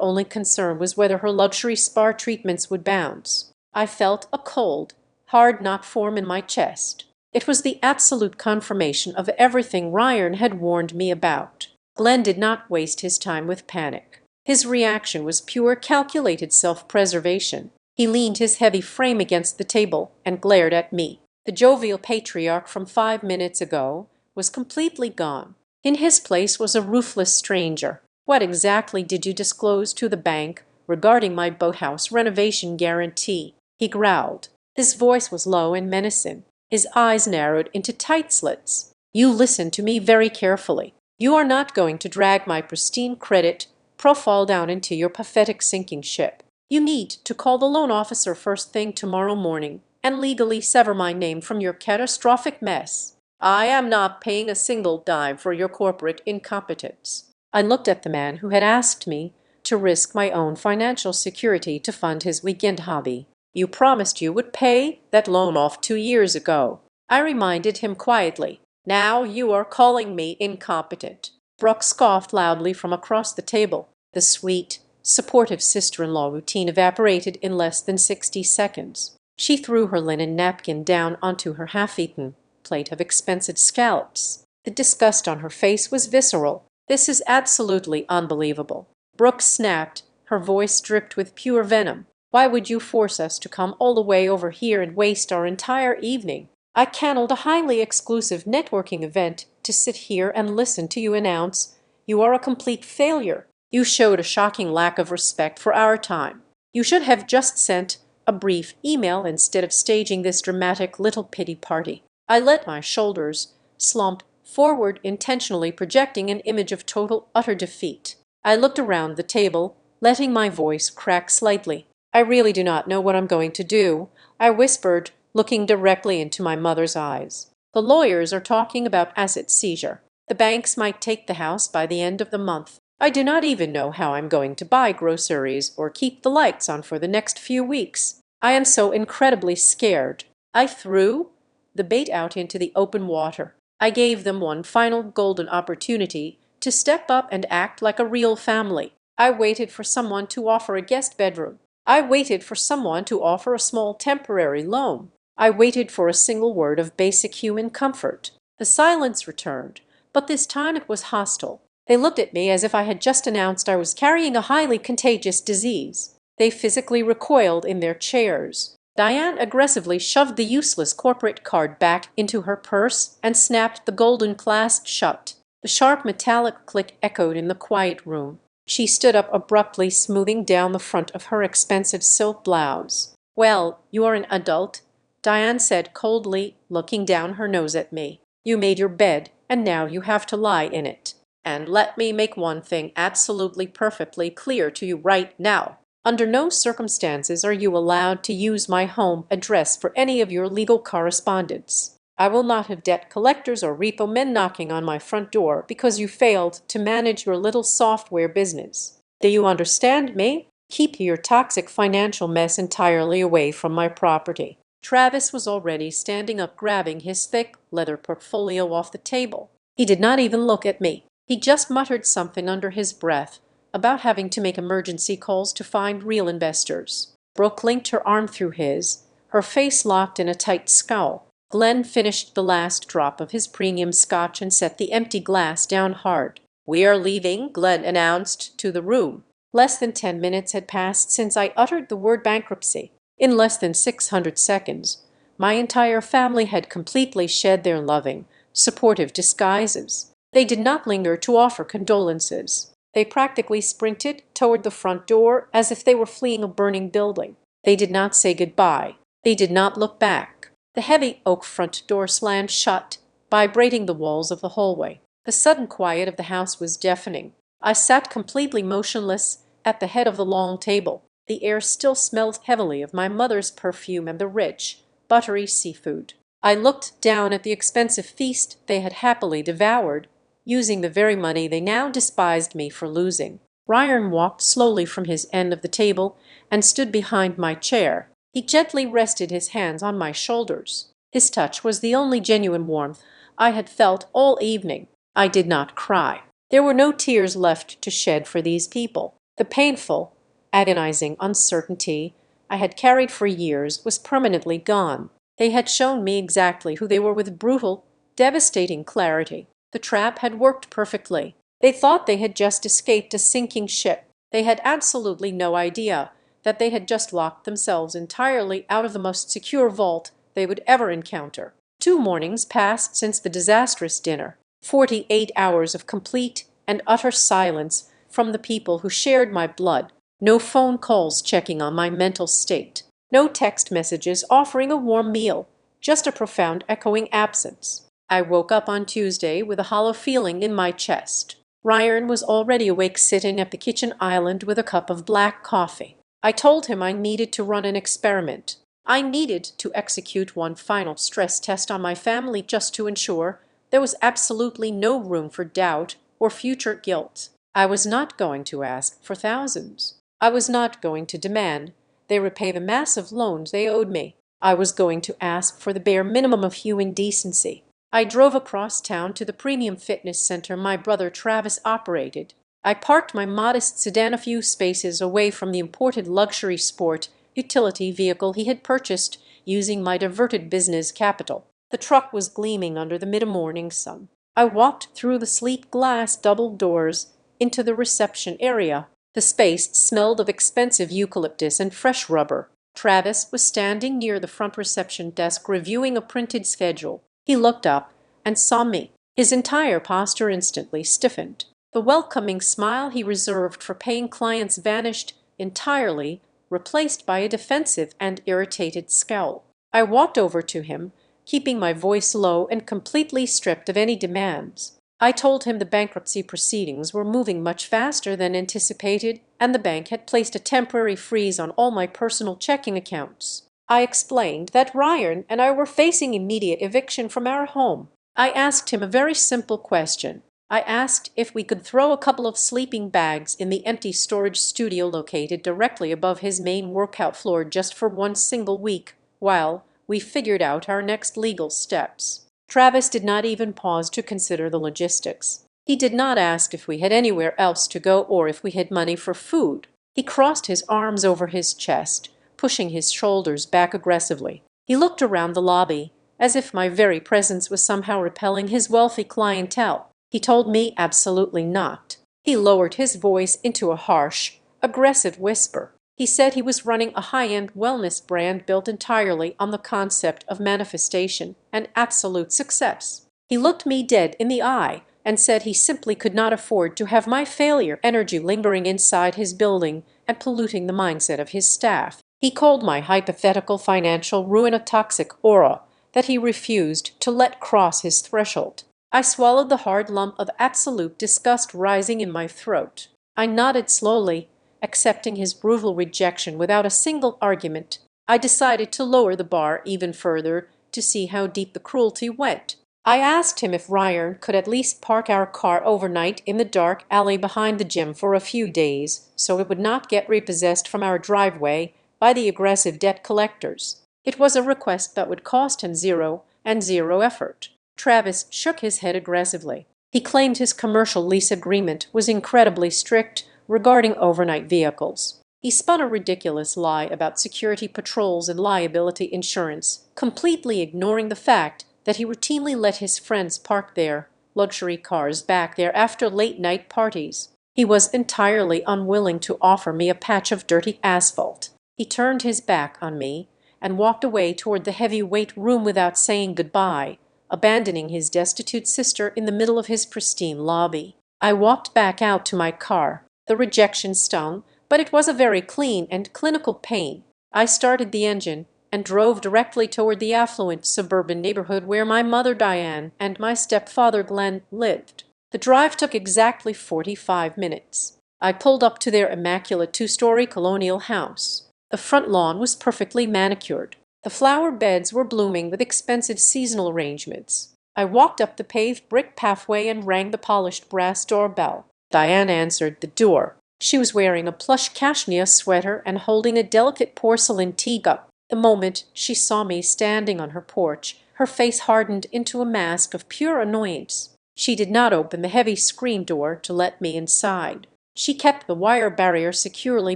only concern was whether her luxury spa treatments would bounce. I felt a cold, hard knot form in my chest. It was the absolute confirmation of everything Ryan had warned me about. Glenn did not waste his time with panic. His reaction was pure calculated self-preservation. He leaned his heavy frame against the table and glared at me. The jovial patriarch from 5 minutes ago was completely gone. In his place was a ruthless stranger. "What exactly did you disclose to the bank regarding my boathouse renovation guarantee?" he growled. His voice was low and menacing. His eyes narrowed into tight slits. "You listen to me very carefully. You are not going to drag my pristine credit profile down into your pathetic sinking ship. You need to call the loan officer first thing tomorrow morning and legally sever my name from your catastrophic mess. I am not paying a single dime for your corporate incompetence." I looked at the man who had asked me to risk my own financial security to fund his weekend hobby. "You promised you would pay that loan off 2 years ago," I reminded him quietly. "Now you are calling me incompetent." Brooke scoffed loudly from across the table. The sweet, supportive sister-in-law routine evaporated in less than 60 seconds. She threw her linen napkin down onto her half-eaten plate of expensive scallops. The disgust on her face was visceral. "This is absolutely unbelievable." Brooke snapped. Her voice dripped with pure venom. "Why would you force us to come all the way over here and waste our entire evening? I canceled a highly exclusive networking event to sit here and listen to you announce you are a complete failure. You showed a shocking lack of respect for our time. You should have just sent a brief email instead of staging this dramatic little pity party." I let my shoulders slump forward, intentionally projecting an image of total, utter defeat. I looked around the table, letting my voice crack slightly. "I really do not know what I'm going to do," I whispered, looking directly into my mother's eyes. The lawyers are talking about asset seizure. The banks might take the house by the end of the month. I do not even know how I'm going to buy groceries or keep the lights on for the next few weeks. I am so incredibly scared. I threw the bait out into the open water. I gave them one final golden opportunity to step up and act like a real family. I waited for someone to offer a guest bedroom. I waited for someone to offer a small temporary loan. I waited for a single word of basic human comfort. The silence returned, but this time it was hostile. They looked at me as if I had just announced I was carrying a highly contagious disease. They physically recoiled in their chairs. Diane aggressively shoved the useless corporate card back into her purse and snapped the golden clasp shut. The sharp metallic click echoed in the quiet room. She stood up abruptly, smoothing down the front of her expensive silk blouse. "Well, you are an adult," Diane said coldly, looking down her nose at me. "You made your bed, and now you have to lie in it. And let me make one thing absolutely perfectly clear to you right now. Under no circumstances are you allowed to use my home address for any of your legal correspondence. I will not have debt collectors or repo men knocking on my front door because you failed to manage your little software business. Do you understand me? Keep your toxic financial mess entirely away from my property." Travis was already standing up, grabbing his thick leather portfolio off the table. He did not even look at me. He just muttered something under his breath about having to make emergency calls to find real investors. Brooke linked her arm through his, her face locked in a tight scowl. Glenn finished the last drop of his premium scotch and set the empty glass down hard. "We are leaving," Glenn announced to the room. Less than 10 minutes had passed since I uttered the word bankruptcy. In less than 600 seconds, my entire family had completely shed their loving, supportive disguises. They did not linger to offer condolences. They practically sprinted toward the front door as if they were fleeing a burning building. They did not say goodbye. They did not look back. The heavy oak front door slammed shut, vibrating the walls of the hallway. The sudden quiet of the house was deafening. I sat completely motionless at the head of the long table. The air still smelled heavily of my mother's perfume and the rich, buttery seafood. I looked down at the expensive feast they had happily devoured, using the very money they now despised me for losing. Ryan walked slowly from his end of the table and stood behind my chair. He gently rested his hands on my shoulders. His touch was the only genuine warmth I had felt all evening. I did not cry. There were no tears left to shed for these people. The painful, agonizing uncertainty I had carried for years was permanently gone. They had shown me exactly who they were with brutal, devastating clarity. The trap had worked perfectly. They thought they had just escaped a sinking ship. They had absolutely no idea that they had just locked themselves entirely out of the most secure vault they would ever encounter. 2 mornings passed since the disastrous dinner. 48 hours of complete and utter silence from the people who shared my blood. No phone calls checking on my mental state. No text messages offering a warm meal. Just a profound echoing absence. I woke up on Tuesday with a hollow feeling in my chest. Ryan was already awake, sitting at the kitchen island with a cup of black coffee. I told him I needed to run an experiment. I needed to execute one final stress test on my family just to ensure there was absolutely no room for doubt or future guilt. I was not going to ask for thousands. I was not going to demand they repay the massive loans they owed me. I was going to ask for the bare minimum of human decency. I drove across town to the premium fitness center my brother Travis operated. I parked my modest sedan a few spaces away from the imported luxury sport utility vehicle he had purchased using my diverted business capital. The truck was gleaming under the mid-morning sun. I walked through the sleek glass double doors into the reception area. The space smelled of expensive eucalyptus and fresh rubber. Travis was standing near the front reception desk reviewing a printed schedule. He looked up and saw me. His entire posture instantly stiffened. The welcoming smile he reserved for paying clients vanished entirely, replaced by a defensive and irritated scowl. I walked over to him, keeping my voice low and completely stripped of any demands. I told him the bankruptcy proceedings were moving much faster than anticipated, and the bank had placed a temporary freeze on all my personal checking accounts. I explained that Ryan and I were facing immediate eviction from our home. I asked him a very simple question. I asked if we could throw a couple of sleeping bags in the empty storage studio located directly above his main workout floor just for one single week while we figured out our next legal steps. Travis did not even pause to consider the logistics. He did not ask if we had anywhere else to go or if we had money for food. He crossed his arms over his chest, pushing his shoulders back aggressively. He looked around the lobby, as if my very presence was somehow repelling his wealthy clientele. He told me absolutely not. He lowered his voice into a harsh, aggressive whisper. He said he was running a high-end wellness brand built entirely on the concept of manifestation and absolute success. He looked me dead in the eye and said he simply could not afford to have my failure energy lingering inside his building and polluting the mindset of his staff. He called my hypothetical financial ruin a toxic aura that he refused to let cross his threshold. I swallowed the hard lump of absolute disgust rising in my throat. I nodded slowly, accepting his brutal rejection without a single argument. I decided to lower the bar even further to see how deep the cruelty went. I asked him if Ryan could at least park our car overnight in the dark alley behind the gym for a few days so it would not get repossessed from our driveway by the aggressive debt collectors. It was a request that would cost him zero effort. Travis shook his head aggressively. He claimed his commercial lease agreement was incredibly strict regarding overnight vehicles. He spun a ridiculous lie about security patrols and liability insurance, completely ignoring the fact that he routinely let his friends park their luxury cars back there after late-night parties. He was entirely unwilling to offer me a patch of dirty asphalt. He turned his back on me and walked away toward the heavy-weight room without saying goodbye, abandoning his destitute sister in the middle of his pristine lobby. I walked back out to my car. The rejection stung, but it was a very clean and clinical pain. I started the engine and drove directly toward the affluent suburban neighborhood where my mother Diane and my stepfather Glenn lived. The drive took exactly 45 minutes. I pulled up to their immaculate two-story colonial house. The front lawn was perfectly manicured. The flower beds were blooming with expensive seasonal arrangements. I walked up the paved brick pathway and rang the polished brass doorbell. Diane answered the door. She was wearing a plush cashmere sweater and holding a delicate porcelain teacup. The moment she saw me standing on her porch, her face hardened into a mask of pure annoyance. She did not open the heavy screen door to let me inside. She kept the wire barrier securely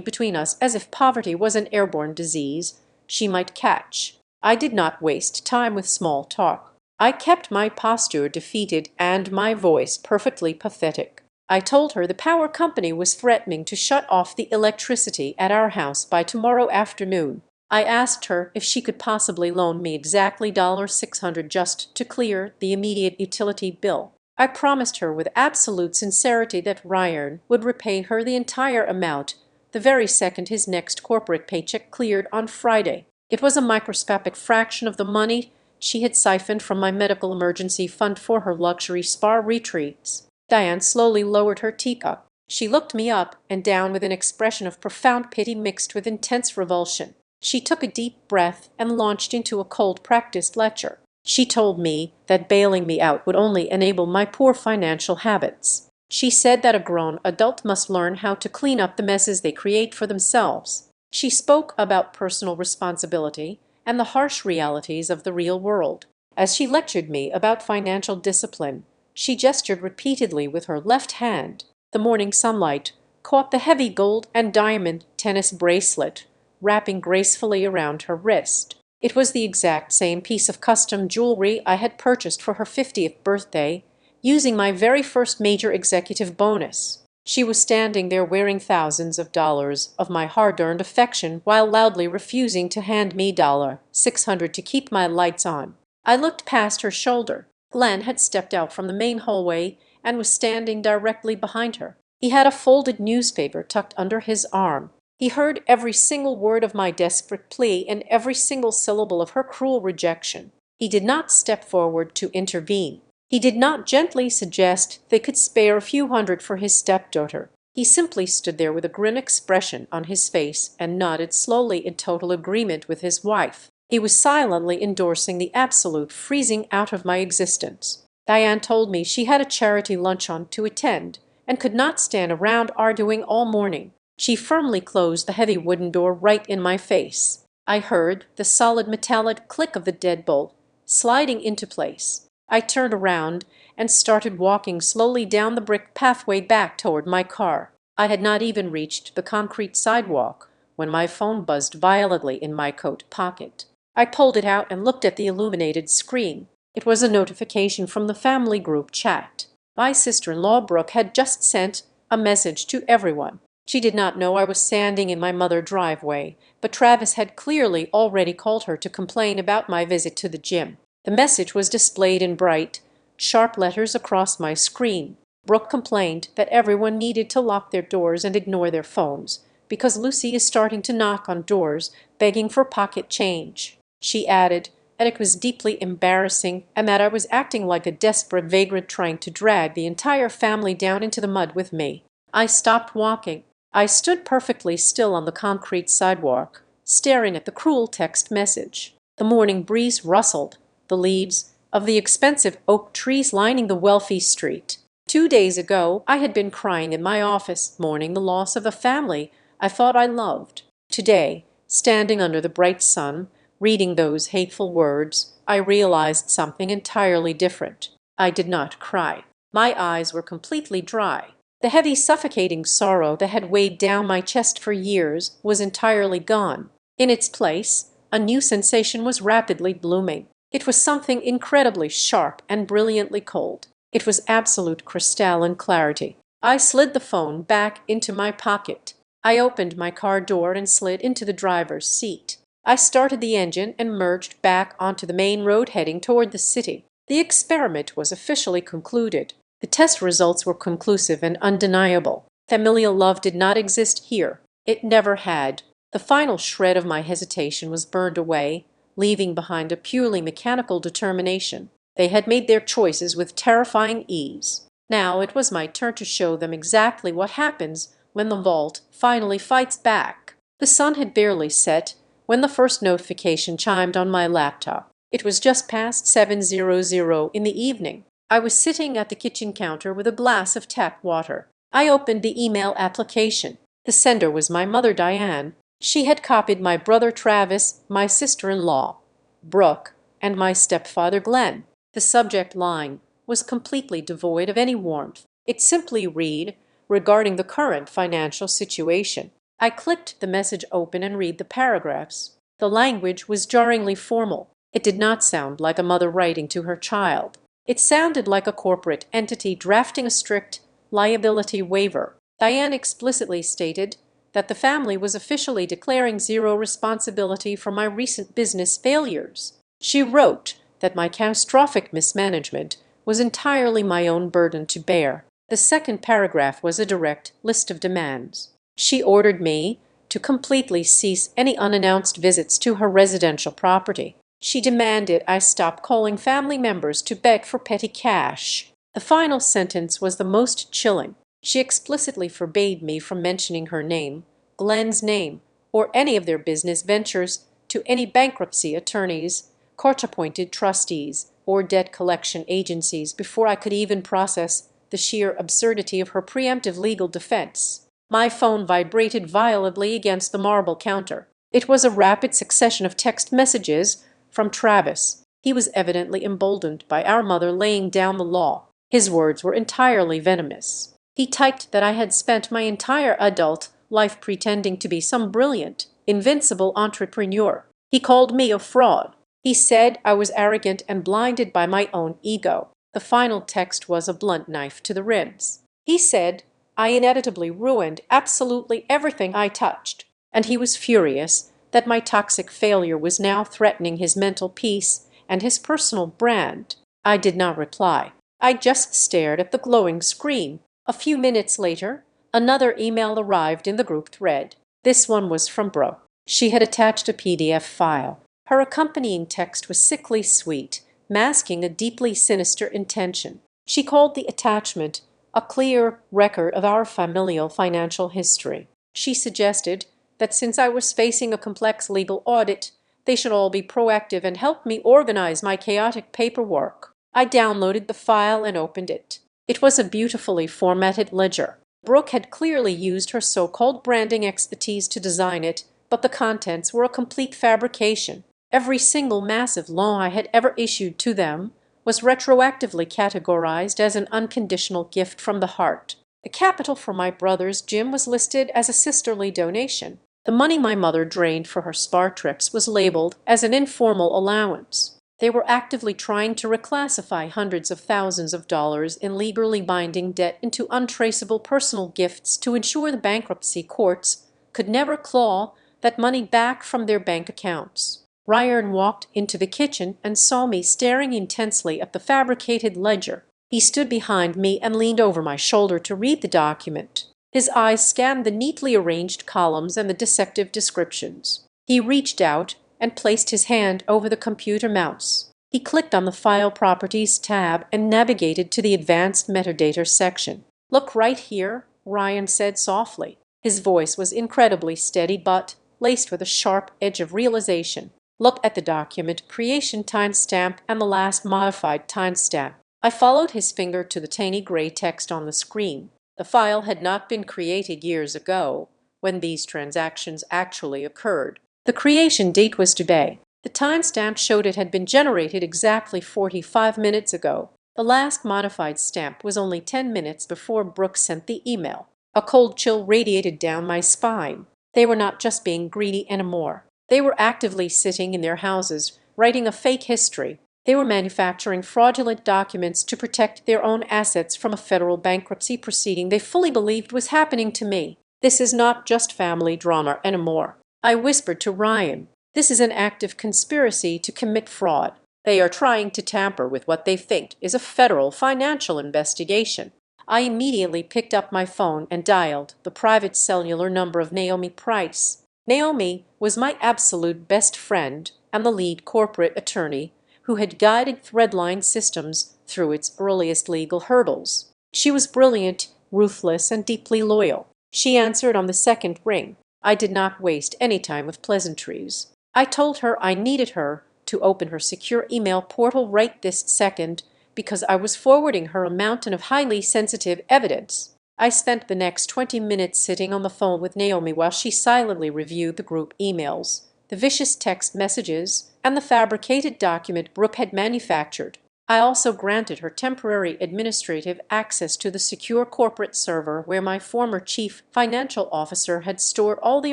between us as if poverty was an airborne disease she might catch. I did not waste time with small talk. I kept my posture defeated and my voice perfectly pathetic. I told her the power company was threatening to shut off the electricity at our house by tomorrow afternoon. I asked her if she could possibly loan me exactly $600 just to clear the immediate utility bill. I promised her with absolute sincerity that Ryan would repay her the entire amount the very second his next corporate paycheck cleared on Friday. It was a microscopic fraction of the money she had siphoned from my medical emergency fund for her luxury spa retreats. Diane slowly lowered her teacup. She looked me up and down with an expression of profound pity mixed with intense revulsion. She took a deep breath and launched into a cold practiced lecture. She told me that bailing me out would only enable my poor financial habits. She said that a grown adult must learn how to clean up the messes they create for themselves. She spoke about personal responsibility and the harsh realities of the real world. As she lectured me about financial discipline, she gestured repeatedly with her left hand. The morning sunlight caught the heavy gold and diamond tennis bracelet wrapping gracefully around her wrist. It was the exact same piece of custom jewelry I had purchased for her 50th birthday, using my very first major executive bonus. She was standing there wearing thousands of dollars of my hard-earned affection while loudly refusing to hand me $600 to keep my lights on. I looked past her shoulder. Glenn had stepped out from the main hallway and was standing directly behind her. He had a folded newspaper tucked under his arm. He heard every single word of my desperate plea and every single syllable of her cruel rejection. He did not step forward to intervene. He did not gently suggest they could spare a few hundred for his stepdaughter. He simply stood there with a grim expression on his face and nodded slowly in total agreement with his wife. He was silently endorsing the absolute freezing out of my existence. Diane told me she had a charity luncheon to attend and could not stand around arguing all morning. She firmly closed the heavy wooden door right in my face. I heard the solid metallic click of the deadbolt sliding into place. I turned around and started walking slowly down the brick pathway back toward my car. I had not even reached the concrete sidewalk when my phone buzzed violently in my coat pocket. I pulled it out and looked at the illuminated screen. It was a notification from the family group chat. My sister-in-law Brooke had just sent a message to everyone. She did not know I was standing in my mother's driveway, but Travis had clearly already called her to complain about my visit to the gym. The message was displayed in bright, sharp letters across my screen. Brooke complained that everyone needed to lock their doors and ignore their phones because Lucy is starting to knock on doors begging for pocket change. She added that it was deeply embarrassing and that I was acting like a desperate vagrant trying to drag the entire family down into the mud with me. I stopped walking. I stood perfectly still on the concrete sidewalk, staring at the cruel text message. The morning breeze rustled the leaves of the expensive oak trees lining the wealthy street. 2 days ago, I had been crying in my office, mourning the loss of a family I thought I loved. Today, standing under the bright sun, reading those hateful words, I realized something entirely different. I did not cry. My eyes were completely dry. The heavy, suffocating sorrow that had weighed down my chest for years was entirely gone. In its place, a new sensation was rapidly blooming. It was something incredibly sharp and brilliantly cold. It was absolute crystalline clarity. I slid the phone back into my pocket. I opened my car door and slid into the driver's seat. I started the engine and merged back onto the main road heading toward the city. The experiment was officially concluded. The test results were conclusive and undeniable. Familial love did not exist here. It never had. The final shred of my hesitation was burned away, leaving behind a purely mechanical determination. They had made their choices with terrifying ease. Now it was my turn to show them exactly what happens when the vault finally fights back. The sun had barely set when the first notification chimed on my laptop. It was just past 7:00 in the evening. I was sitting at the kitchen counter with a glass of tap water. I opened the email application. The sender was my mother, Diane. She had copied my brother Travis, my sister-in-law, Brooke, and my stepfather Glenn. The subject line was completely devoid of any warmth. It simply read, "Regarding the current financial situation." I clicked the message open and read the paragraphs. The language was jarringly formal. It did not sound like a mother writing to her child. It sounded like a corporate entity drafting a strict liability waiver. Diane explicitly stated that the family was officially declaring zero responsibility for my recent business failures. She wrote that my catastrophic mismanagement was entirely my own burden to bear. The second paragraph was a direct list of demands. She ordered me to completely cease any unannounced visits to her residential property. She demanded I stop calling family members to beg for petty cash. The final sentence was the most chilling. She explicitly forbade me from mentioning her name, Glenn's name, or any of their business ventures to any bankruptcy attorneys, court-appointed trustees, or debt collection agencies before I could even process the sheer absurdity of her preemptive legal defense. My phone vibrated violently against the marble counter. It was a rapid succession of text messages from Travis. He was evidently emboldened by our mother laying down the law. His words were entirely venomous. He typed that I had spent my entire adult life pretending to be some brilliant, invincible entrepreneur. He called me a fraud. He said I was arrogant and blinded by my own ego. The final text was a blunt knife to the ribs. He said I inevitably ruined absolutely everything I touched, and he was furious that my toxic failure was now threatening his mental peace and his personal brand. I did not reply. I just stared at the glowing screen. A few minutes later, another email arrived in the group thread. This one was from Brooke. She had attached a PDF file. Her accompanying text was sickly sweet, masking a deeply sinister intention. She called the attachment a clear record of our familial financial history. She suggested that since I was facing a complex legal audit, they should all be proactive and help me organize my chaotic paperwork. I downloaded the file and opened it. It was a beautifully formatted ledger. Brooke had clearly used her so-called branding expertise to design it, but the contents were a complete fabrication. Every single massive loan I had ever issued to them was retroactively categorized as an unconditional gift from the heart. The capital for my brother's gym was listed as a sisterly donation. The money my mother drained for her spa trips was labeled as an informal allowance. They were actively trying to reclassify hundreds of thousands of dollars in legally binding debt into untraceable personal gifts to ensure the bankruptcy courts could never claw that money back from their bank accounts. Ryan walked into the kitchen and saw me staring intensely at the fabricated ledger. He stood behind me and leaned over my shoulder to read the document. His eyes scanned the neatly arranged columns and the deceptive descriptions. He reached out and placed his hand over the computer mouse. He clicked on the File Properties tab and navigated to the Advanced Metadata section. "Look right here," Ryan said softly. His voice was incredibly steady but laced with a sharp edge of realization. "Look at the document creation timestamp and the last modified timestamp." I followed his finger to the tiny gray text on the screen. The file had not been created years ago, when these transactions actually occurred. The creation date was today. The timestamp showed it had been generated exactly 45 minutes ago. The last modified stamp was only 10 minutes before Brooke sent the email. A cold chill radiated down my spine. They were not just being greedy anymore. They were actively sitting in their houses, writing a fake history. They were manufacturing fraudulent documents to protect their own assets from a federal bankruptcy proceeding they fully believed was happening to me. "This is not just family drama anymore," I whispered to Ryan. "This is an active conspiracy to commit fraud. They are trying to tamper with what they think is a federal financial investigation." I immediately picked up my phone and dialed the private cellular number of Naomi Price. Naomi was my absolute best friend and the lead corporate attorney who had guided Threadline Systems through its earliest legal hurdles. She was brilliant, ruthless, and deeply loyal. She answered on the second ring. I did not waste any time with pleasantries. I told her I needed her to open her secure email portal right this second because I was forwarding her a mountain of highly sensitive evidence. I spent the next 20 minutes sitting on the phone with Naomi while she silently reviewed the group emails, the vicious text messages, and the fabricated document Brooke had manufactured. I also granted her temporary administrative access to the secure corporate server where my former chief financial officer had stored all the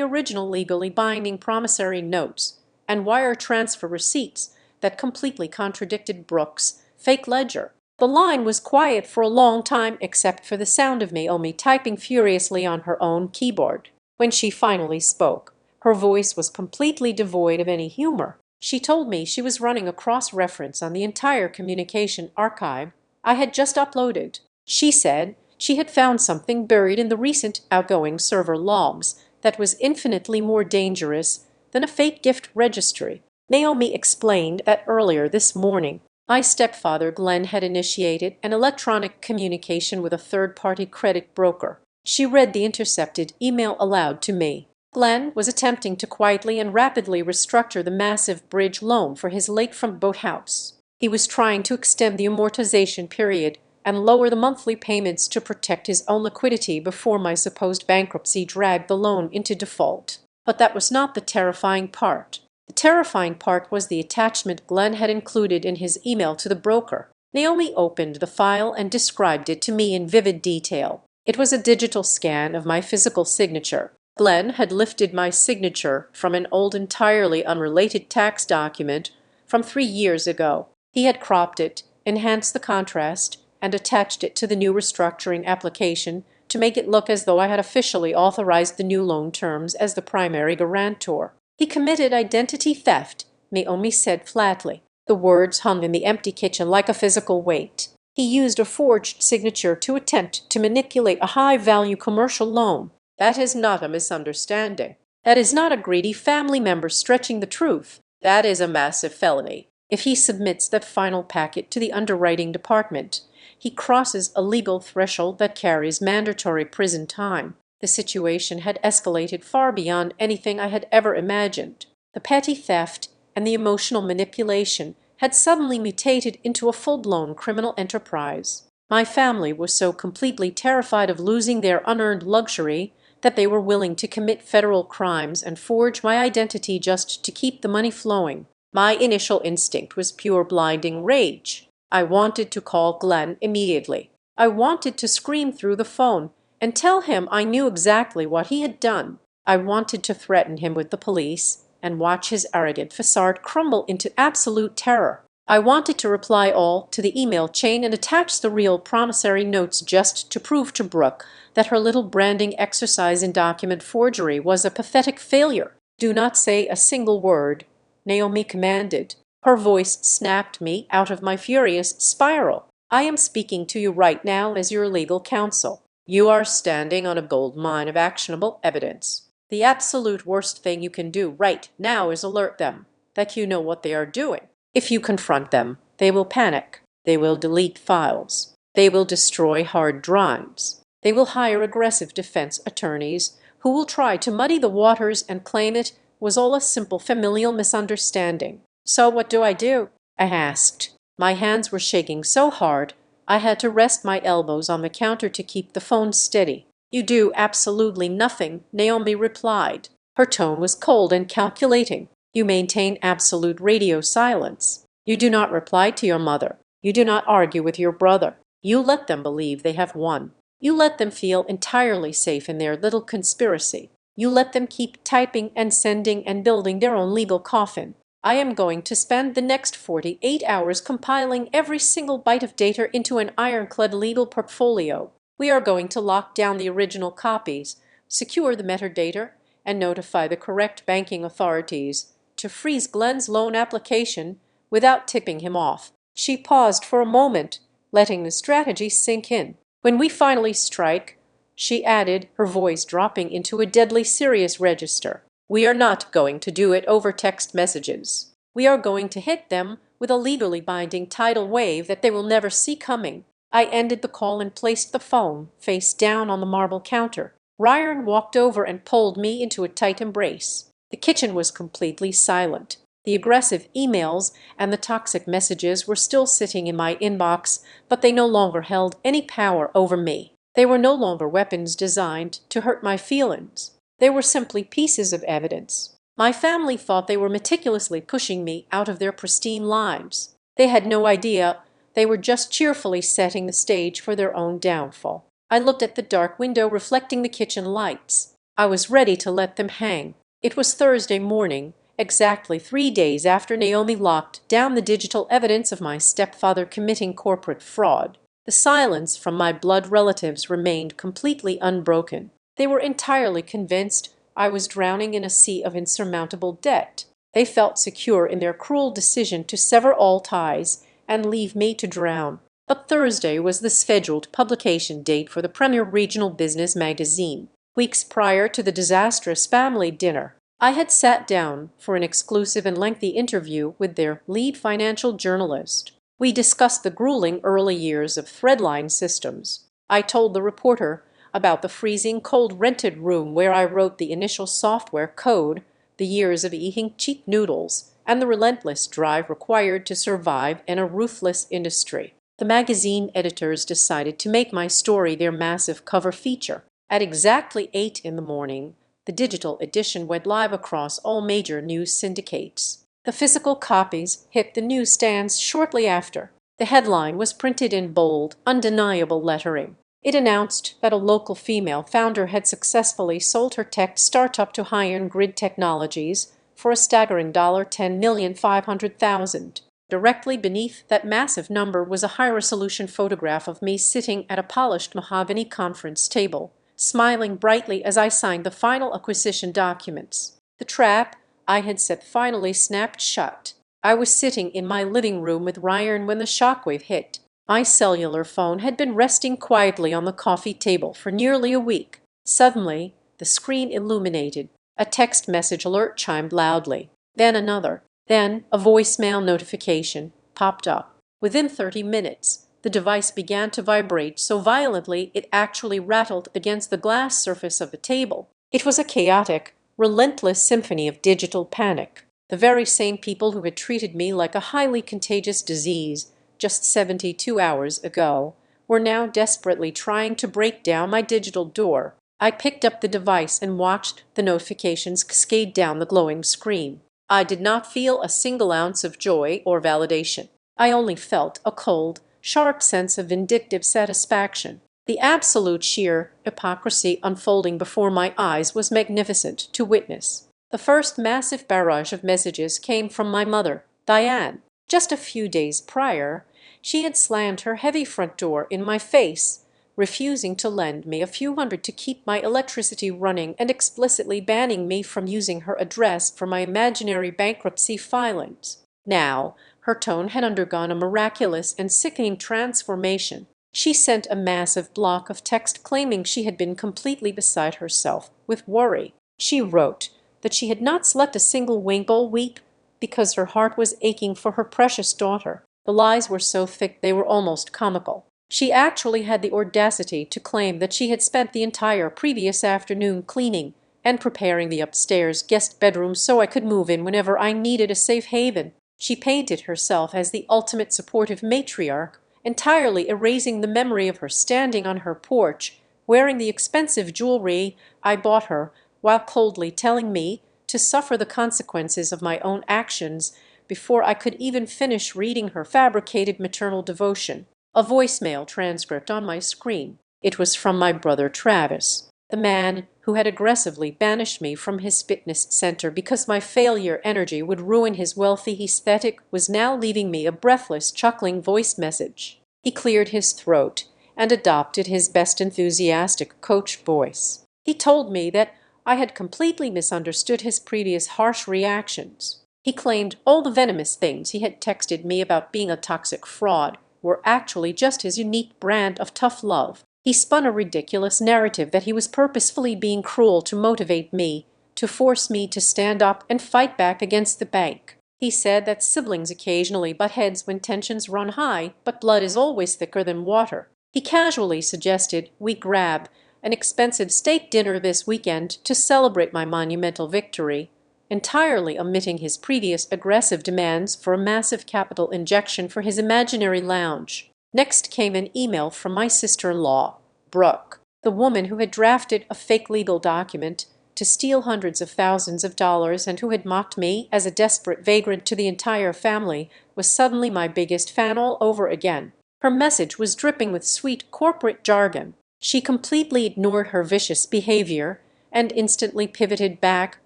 original legally binding promissory notes and wire transfer receipts that completely contradicted Brooke's fake ledger. The line was quiet for a long time except for the sound of Naomi typing furiously on her own keyboard. When she finally spoke, her voice was completely devoid of any humor. She told me she was running a cross-reference on the entire communication archive I had just uploaded. She said she had found something buried in the recent outgoing server logs that was infinitely more dangerous than a fake gift registry. Naomi explained that earlier this morning, my stepfather Glenn had initiated an electronic communication with a third-party credit broker. She read the intercepted email aloud to me. Glenn was attempting to quietly and rapidly restructure the massive bridge loan for his lakefront boathouse. He was trying to extend the amortization period and lower the monthly payments to protect his own liquidity before my supposed bankruptcy dragged the loan into default. But that was not the terrifying part. The terrifying part was the attachment Glenn had included in his email to the broker. Naomi opened the file and described it to me in vivid detail. It was a digital scan of my physical signature. Glenn had lifted my signature from an old, entirely unrelated tax document from 3 years ago. He had cropped it, enhanced the contrast, and attached it to the new restructuring application to make it look as though I had officially authorized the new loan terms as the primary guarantor. He committed identity theft, Naomi said flatly. The words hung in the empty kitchen like a physical weight. He used a forged signature to attempt to manipulate a high-value commercial loan. That is not a misunderstanding. That is not a greedy family member stretching the truth. That is a massive felony. If he submits that final packet to the underwriting department, he crosses a legal threshold that carries mandatory prison time. The situation had escalated far beyond anything I had ever imagined. The petty theft and the emotional manipulation had suddenly mutated into a full-blown criminal enterprise. My family was so completely terrified of losing their unearned luxury that they were willing to commit federal crimes and forge my identity just to keep the money flowing. My initial instinct was pure blinding rage. I wanted to call Glenn immediately. I wanted to scream through the phone and tell him I knew exactly what he had done. I wanted to threaten him with the police and watch his arrogant facade crumble into absolute terror. I wanted to reply all to the email chain and attach the real promissory notes just to prove to Brooke that her little branding exercise in document forgery was a pathetic failure. "Do not say a single word," Naomi commanded. Her voice snapped me out of my furious spiral. "I am speaking to you right now as your legal counsel. You are standing on a gold mine of actionable evidence. The absolute worst thing you can do right now is alert them that you know what they are doing. If you confront them, they will panic. They will delete files. They will destroy hard drives. They will hire aggressive defense attorneys who will try to muddy the waters and claim it was all a simple familial misunderstanding." "So what do I do?" I asked. My hands were shaking so hard I had to rest my elbows on the counter to keep the phone steady. "You do absolutely nothing," Naomi replied. Her tone was cold and calculating. "You maintain absolute radio silence. You do not reply to your mother. You do not argue with your brother. You let them believe they have won. You let them feel entirely safe in their little conspiracy. You let them keep typing and sending and building their own legal coffin. I am going to spend the next 48 hours compiling every single byte of data into an ironclad legal portfolio. We are going to lock down the original copies, secure the metadata, and notify the correct banking authorities to freeze Glenn's loan application without tipping him off." She paused for a moment, letting the strategy sink in. "When we finally strike," she added, her voice dropping into a deadly serious register, "we are not going to do it over text messages. We are going to hit them with a legally binding tidal wave that they will never see coming." I ended the call and placed the phone face down on the marble counter. Ryan walked over and pulled me into a tight embrace. The kitchen was completely silent. The aggressive emails and the toxic messages were still sitting in my inbox, but they no longer held any power over me. They were no longer weapons designed to hurt my feelings. They were simply pieces of evidence. My family thought they were meticulously pushing me out of their pristine lives. They had no idea they were just cheerfully setting the stage for their own downfall. I looked at the dark window reflecting the kitchen lights. I was ready to let them hang. It was Thursday morning, exactly 3 days after Naomi locked down the digital evidence of my stepfather committing corporate fraud. The silence from my blood relatives remained completely unbroken. They were entirely convinced I was drowning in a sea of insurmountable debt. They felt secure in their cruel decision to sever all ties and leave me to drown. But Thursday was the scheduled publication date for the premier regional business magazine. Weeks prior to the disastrous family dinner, I had sat down for an exclusive and lengthy interview with their lead financial journalist. We discussed the grueling early years of Threadline Systems. I told the reporter about the freezing cold rented room where I wrote the initial software code, the years of eating cheap noodles, and the relentless drive required to survive in a ruthless industry. The magazine editors decided to make my story their massive cover feature. At exactly 8 in the morning, the digital edition went live across all major news syndicates. The physical copies hit the newsstands shortly after. The headline was printed in bold, undeniable lettering. It announced that a local female founder had successfully sold her tech startup to Iron Grid Technologies for a staggering $10,500,000. Directly beneath that massive number was a high-resolution photograph of me sitting at a polished mahogany conference table, smiling brightly as I signed the final acquisition documents. The trap I had set finally snapped shut. I was sitting in my living room with Ryan when the shockwave hit. My cellular phone had been resting quietly on the coffee table for nearly a week. Suddenly, the screen illuminated. A text message alert chimed loudly. Then another. Then a voicemail notification popped up. Within 30 minutes, the device began to vibrate so violently it actually rattled against the glass surface of the table. It was a chaotic, relentless symphony of digital panic. The very same people who had treated me like a highly contagious disease just 72 hours ago were now desperately trying to break down my digital door. I picked up the device and watched the notifications cascade down the glowing screen. I did not feel a single ounce of joy or validation. I only felt a cold, sharp sense of vindictive satisfaction. The absolute sheer hypocrisy unfolding before my eyes was magnificent to witness. The first massive barrage of messages came from my mother, Diane. Just a few days prior, she had slammed her heavy front door in my face, refusing to lend me a few hundred to keep my electricity running and explicitly banning me from using her address for my imaginary bankruptcy filings. Now, her tone had undergone a miraculous and sickening transformation. She sent a massive block of text claiming she had been completely beside herself with worry. She wrote that she had not slept a single wink all week because her heart was aching for her precious daughter. The lies were so thick they were almost comical. She actually had the audacity to claim that she had spent the entire previous afternoon cleaning and preparing the upstairs guest bedroom so I could move in whenever I needed a safe haven. She painted herself as the ultimate supportive matriarch, entirely erasing the memory of her standing on her porch, wearing the expensive jewelry I bought her, while coldly telling me to suffer the consequences of my own actions before I could even finish reading her fabricated maternal devotion. A voicemail transcript on my screen. It was from my brother Travis, the man who had aggressively banished me from his fitness center because my failure energy would ruin his wealthy aesthetic, was now leaving me a breathless, chuckling voice message. He cleared his throat and adopted his best enthusiastic coach voice. He told me that I had completely misunderstood his previous harsh reactions. He claimed all the venomous things he had texted me about being a toxic fraud were actually just his unique brand of tough love. He spun a ridiculous narrative that he was purposefully being cruel to motivate me, to force me to stand up and fight back against the bank. He said that siblings occasionally butt heads when tensions run high, but blood is always thicker than water. He casually suggested we grab an expensive steak dinner this weekend to celebrate my monumental victory, entirely omitting his previous aggressive demands for a massive capital injection for his imaginary lounge. Next came an email from my sister-in-law, Brooke, the woman who had drafted a fake legal document to steal hundreds of thousands of dollars and who had mocked me as a desperate vagrant to the entire family, was suddenly my biggest fan all over again. Her message was dripping with sweet corporate jargon. She completely ignored her vicious behavior and instantly pivoted back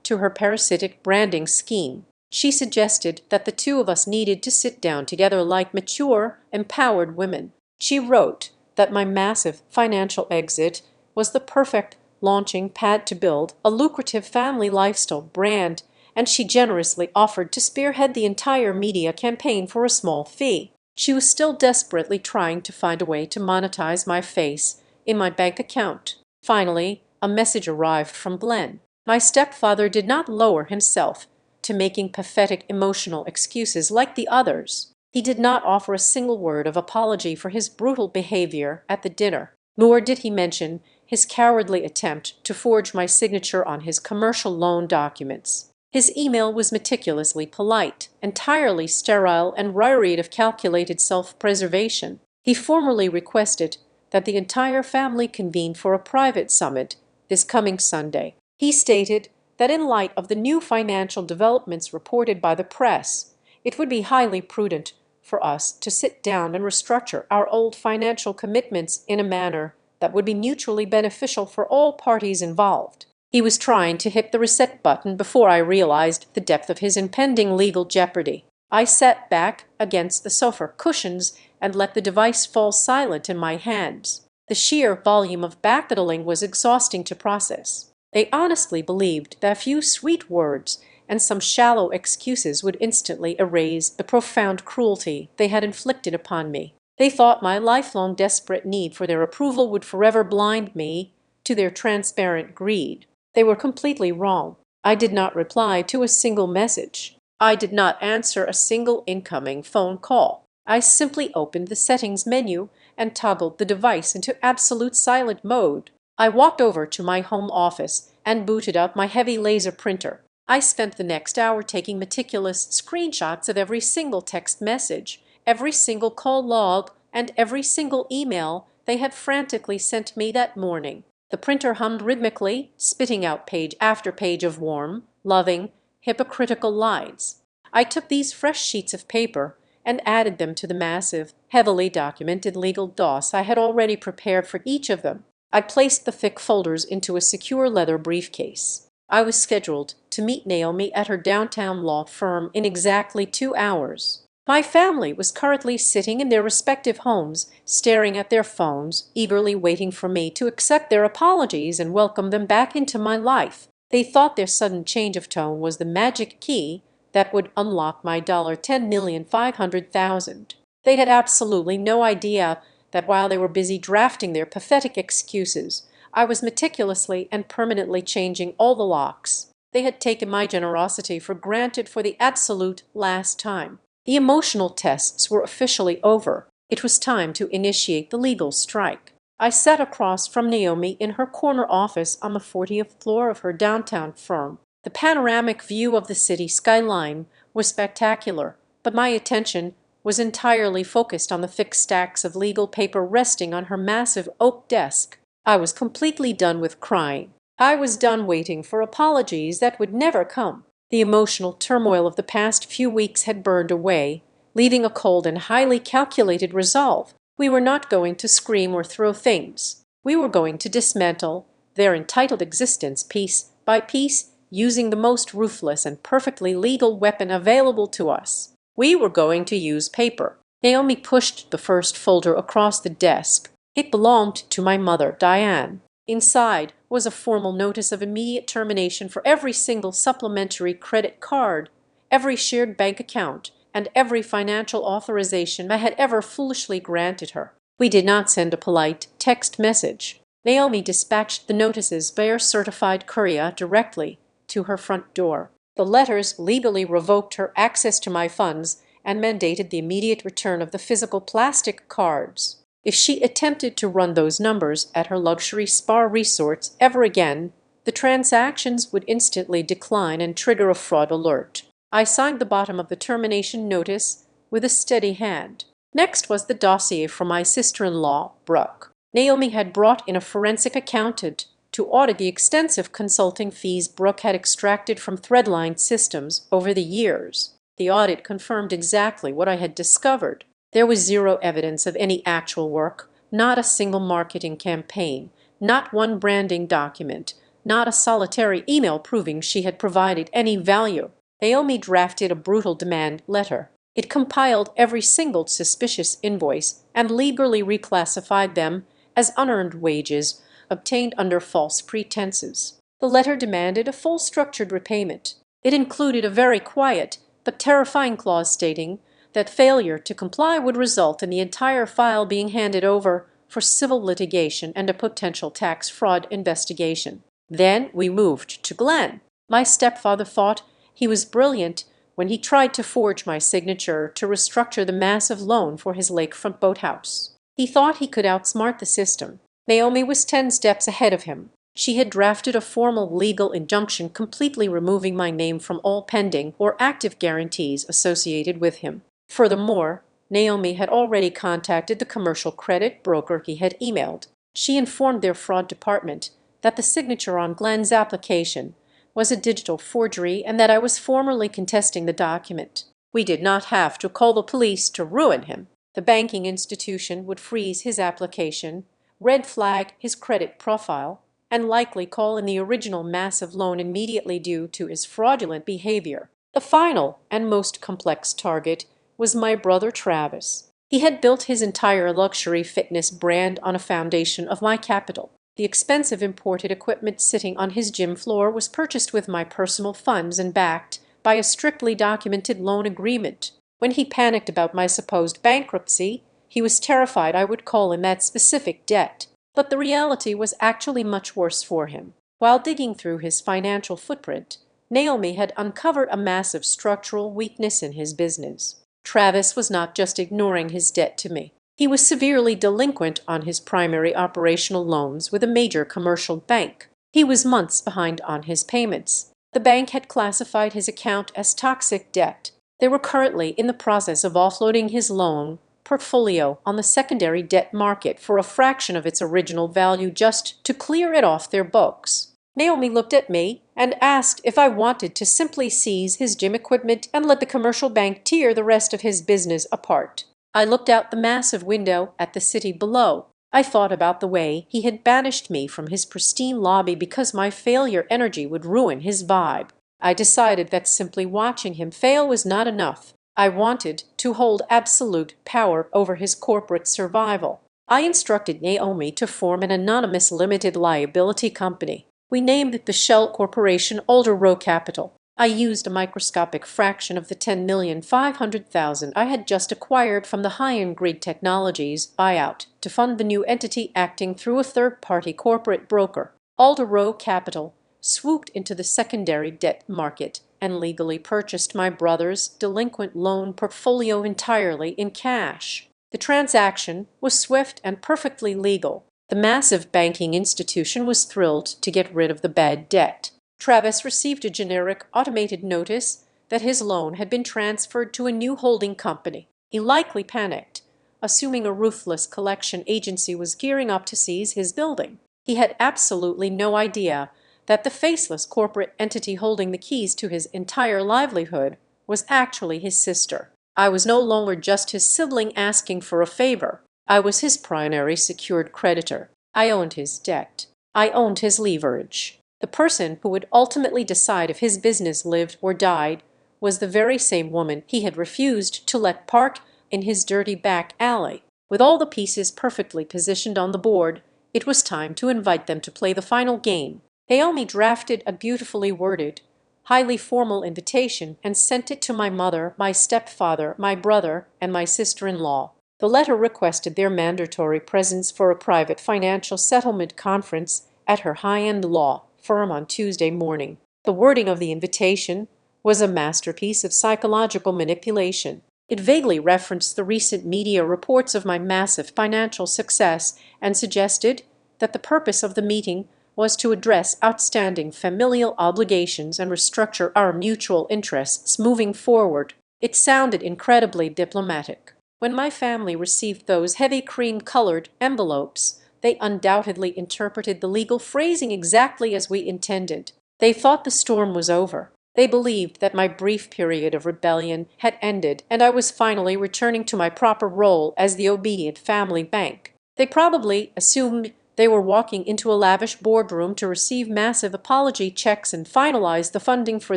to her parasitic branding scheme. She suggested that the two of us needed to sit down together like mature, empowered women. She wrote that my massive financial exit was the perfect launching pad to build a lucrative family lifestyle brand, and she generously offered to spearhead the entire media campaign for a small fee. She was still desperately trying to find a way to monetize my face in my bank account. Finally, a message arrived from Glenn. My stepfather did not lower himself to making pathetic emotional excuses like the others. He did not offer a single word of apology for his brutal behavior at the dinner, nor did he mention his cowardly attempt to forge my signature on his commercial loan documents. His email was meticulously polite, entirely sterile, and raried of calculated self-preservation. He formally requested that the entire family convene for a private summit this coming Sunday. He stated that in light of the new financial developments reported by the press, it would be highly prudent for us to sit down and restructure our old financial commitments in a manner that would be mutually beneficial for all parties involved. He was trying to hit the reset button before I realized the depth of his impending legal jeopardy. I sat back against the sofa cushions and let the device fall silent in my hands. The sheer volume of backpedaling was exhausting to process. They honestly believed that a few sweet words and some shallow excuses would instantly erase the profound cruelty they had inflicted upon me. They thought my lifelong desperate need for their approval would forever blind me to their transparent greed. They were completely wrong. I did not reply to a single message. I did not answer a single incoming phone call. I simply opened the settings menu and toggled the device into absolute silent mode. I walked over to my home office and booted up my heavy laser printer. I spent the next hour taking meticulous screenshots of every single text message, every single call log, and every single email they had frantically sent me that morning. The printer hummed rhythmically, spitting out page after page of warm, loving, hypocritical lines. I took these fresh sheets of paper and added them to the massive, heavily documented legal doss I had already prepared for each of them. I placed the thick folders into a secure leather briefcase. I was scheduled to meet Naomi at her downtown law firm in exactly 2 hours. My family was currently sitting in their respective homes, staring at their phones, eagerly waiting for me to accept their apologies and welcome them back into my life. They thought their sudden change of tone was the magic key that would unlock my $10,500,000. They had absolutely no idea that while they were busy drafting their pathetic excuses, I was meticulously and permanently changing all the locks. They had taken my generosity for granted for the absolute last time. The emotional tests were officially over. It was time to initiate the legal strike. I sat across from Naomi in her corner office on the 40th floor of her downtown firm. The panoramic view of the city skyline was spectacular, but my attention was entirely focused on the thick stacks of legal paper resting on her massive oak desk. I was completely done with crying. I was done waiting for apologies that would never come. The emotional turmoil of the past few weeks had burned away, leaving a cold and highly calculated resolve. We were not going to scream or throw things. We were going to dismantle their entitled existence piece by piece, using the most ruthless and perfectly legal weapon available to us. We were going to use paper. Naomi pushed the first folder across the desk. It belonged to my mother, Diane. Inside was a formal notice of immediate termination for every single supplementary credit card, every shared bank account, and every financial authorization I had ever foolishly granted her. We did not send a polite text message. Naomi dispatched the notices via certified courier directly to her front door. The letters legally revoked her access to my funds and mandated the immediate return of the physical plastic cards. If she attempted to run those numbers at her luxury spa resorts ever again, the transactions would instantly decline and trigger a fraud alert. I signed the bottom of the termination notice with a steady hand. Next was the dossier from my sister-in-law, Brooke. Naomi had brought in a forensic accountant to audit the extensive consulting fees Brooke had extracted from Threadline Systems over the years. The audit confirmed exactly what I had discovered. There was zero evidence of any actual work, not a single marketing campaign, not one branding document, not a solitary email proving she had provided any value. Naomi drafted a brutal demand letter. It compiled every single suspicious invoice and legally reclassified them as unearned wages obtained under false pretenses. The letter demanded a full structured repayment. It included a very quiet but terrifying clause stating that failure to comply would result in the entire file being handed over for civil litigation and a potential tax fraud investigation. Then we moved to Glenn. My stepfather thought he was brilliant when he tried to forge my signature to restructure the massive loan for his lakefront boathouse. He thought he could outsmart the system. Naomi was 10 steps ahead of him. She had drafted a formal legal injunction completely removing my name from all pending or active guarantees associated with him. Furthermore, Naomi had already contacted the commercial credit broker he had emailed. She informed their fraud department that the signature on Glenn's application was a digital forgery and that I was formally contesting the document. We did not have to call the police to ruin him. The banking institution would freeze his application, red flag his credit profile, and likely call in the original massive loan immediately due to his fraudulent behavior. The final and most complex target was my brother Travis. He had built his entire luxury fitness brand on a foundation of my capital. The expensive imported equipment sitting on his gym floor was purchased with my personal funds and backed by a strictly documented loan agreement. When he panicked about my supposed bankruptcy, he was terrified I would call in that specific debt. But the reality was actually much worse for him. While digging through his financial footprint, Naomi had uncovered a massive structural weakness in his business. Travis was not just ignoring his debt to me. He was severely delinquent on his primary operational loans with a major commercial bank. He was months behind on his payments. The bank had classified his account as toxic debt. They were currently in the process of offloading his loan portfolio on the secondary debt market for a fraction of its original value just to clear it off their books. Naomi looked at me and asked if I wanted to simply seize his gym equipment and let the commercial bank tear the rest of his business apart. I looked out the massive window at the city below. I thought about the way he had banished me from his pristine lobby because my failure energy would ruin his vibe. I decided that simply watching him fail was not enough. I wanted to hold absolute power over his corporate survival. I instructed Naomi to form an anonymous limited liability company. We named the shell corporation Alder Row Capital. I used a microscopic fraction of the $10,500,000 I had just acquired from the high-end Grid Technologies buyout to fund the new entity acting through a third-party corporate broker. Alder Row Capital swooped into the secondary debt market and legally purchased my brother's delinquent loan portfolio entirely in cash. The transaction was swift and perfectly legal. The massive banking institution was thrilled to get rid of the bad debt. Travis received a generic automated notice that his loan had been transferred to a new holding company. He likely panicked, assuming a ruthless collection agency was gearing up to seize his building. He had absolutely no idea that the faceless corporate entity holding the keys to his entire livelihood was actually his sister. I was no longer just his sibling asking for a favor. I was his primary secured creditor. I owned his debt. I owned his leverage. The person who would ultimately decide if his business lived or died was the very same woman he had refused to let park in his dirty back alley. With all the pieces perfectly positioned on the board, it was time to invite them to play the final game. Naomi drafted a beautifully worded, highly formal invitation and sent it to my mother, my stepfather, my brother, and my sister-in-law. The letter requested their mandatory presence for a private financial settlement conference at her high-end law firm on Tuesday morning. The wording of the invitation was a masterpiece of psychological manipulation. It vaguely referenced the recent media reports of my massive financial success and suggested that the purpose of the meeting was to address outstanding familial obligations and restructure our mutual interests moving forward. It sounded incredibly diplomatic. When my family received those heavy cream-colored envelopes, they undoubtedly interpreted the legal phrasing exactly as we intended. They thought the storm was over. They believed that my brief period of rebellion had ended and I was finally returning to my proper role as the obedient family bank. They probably assumed they were walking into a lavish boardroom to receive massive apology checks and finalize the funding for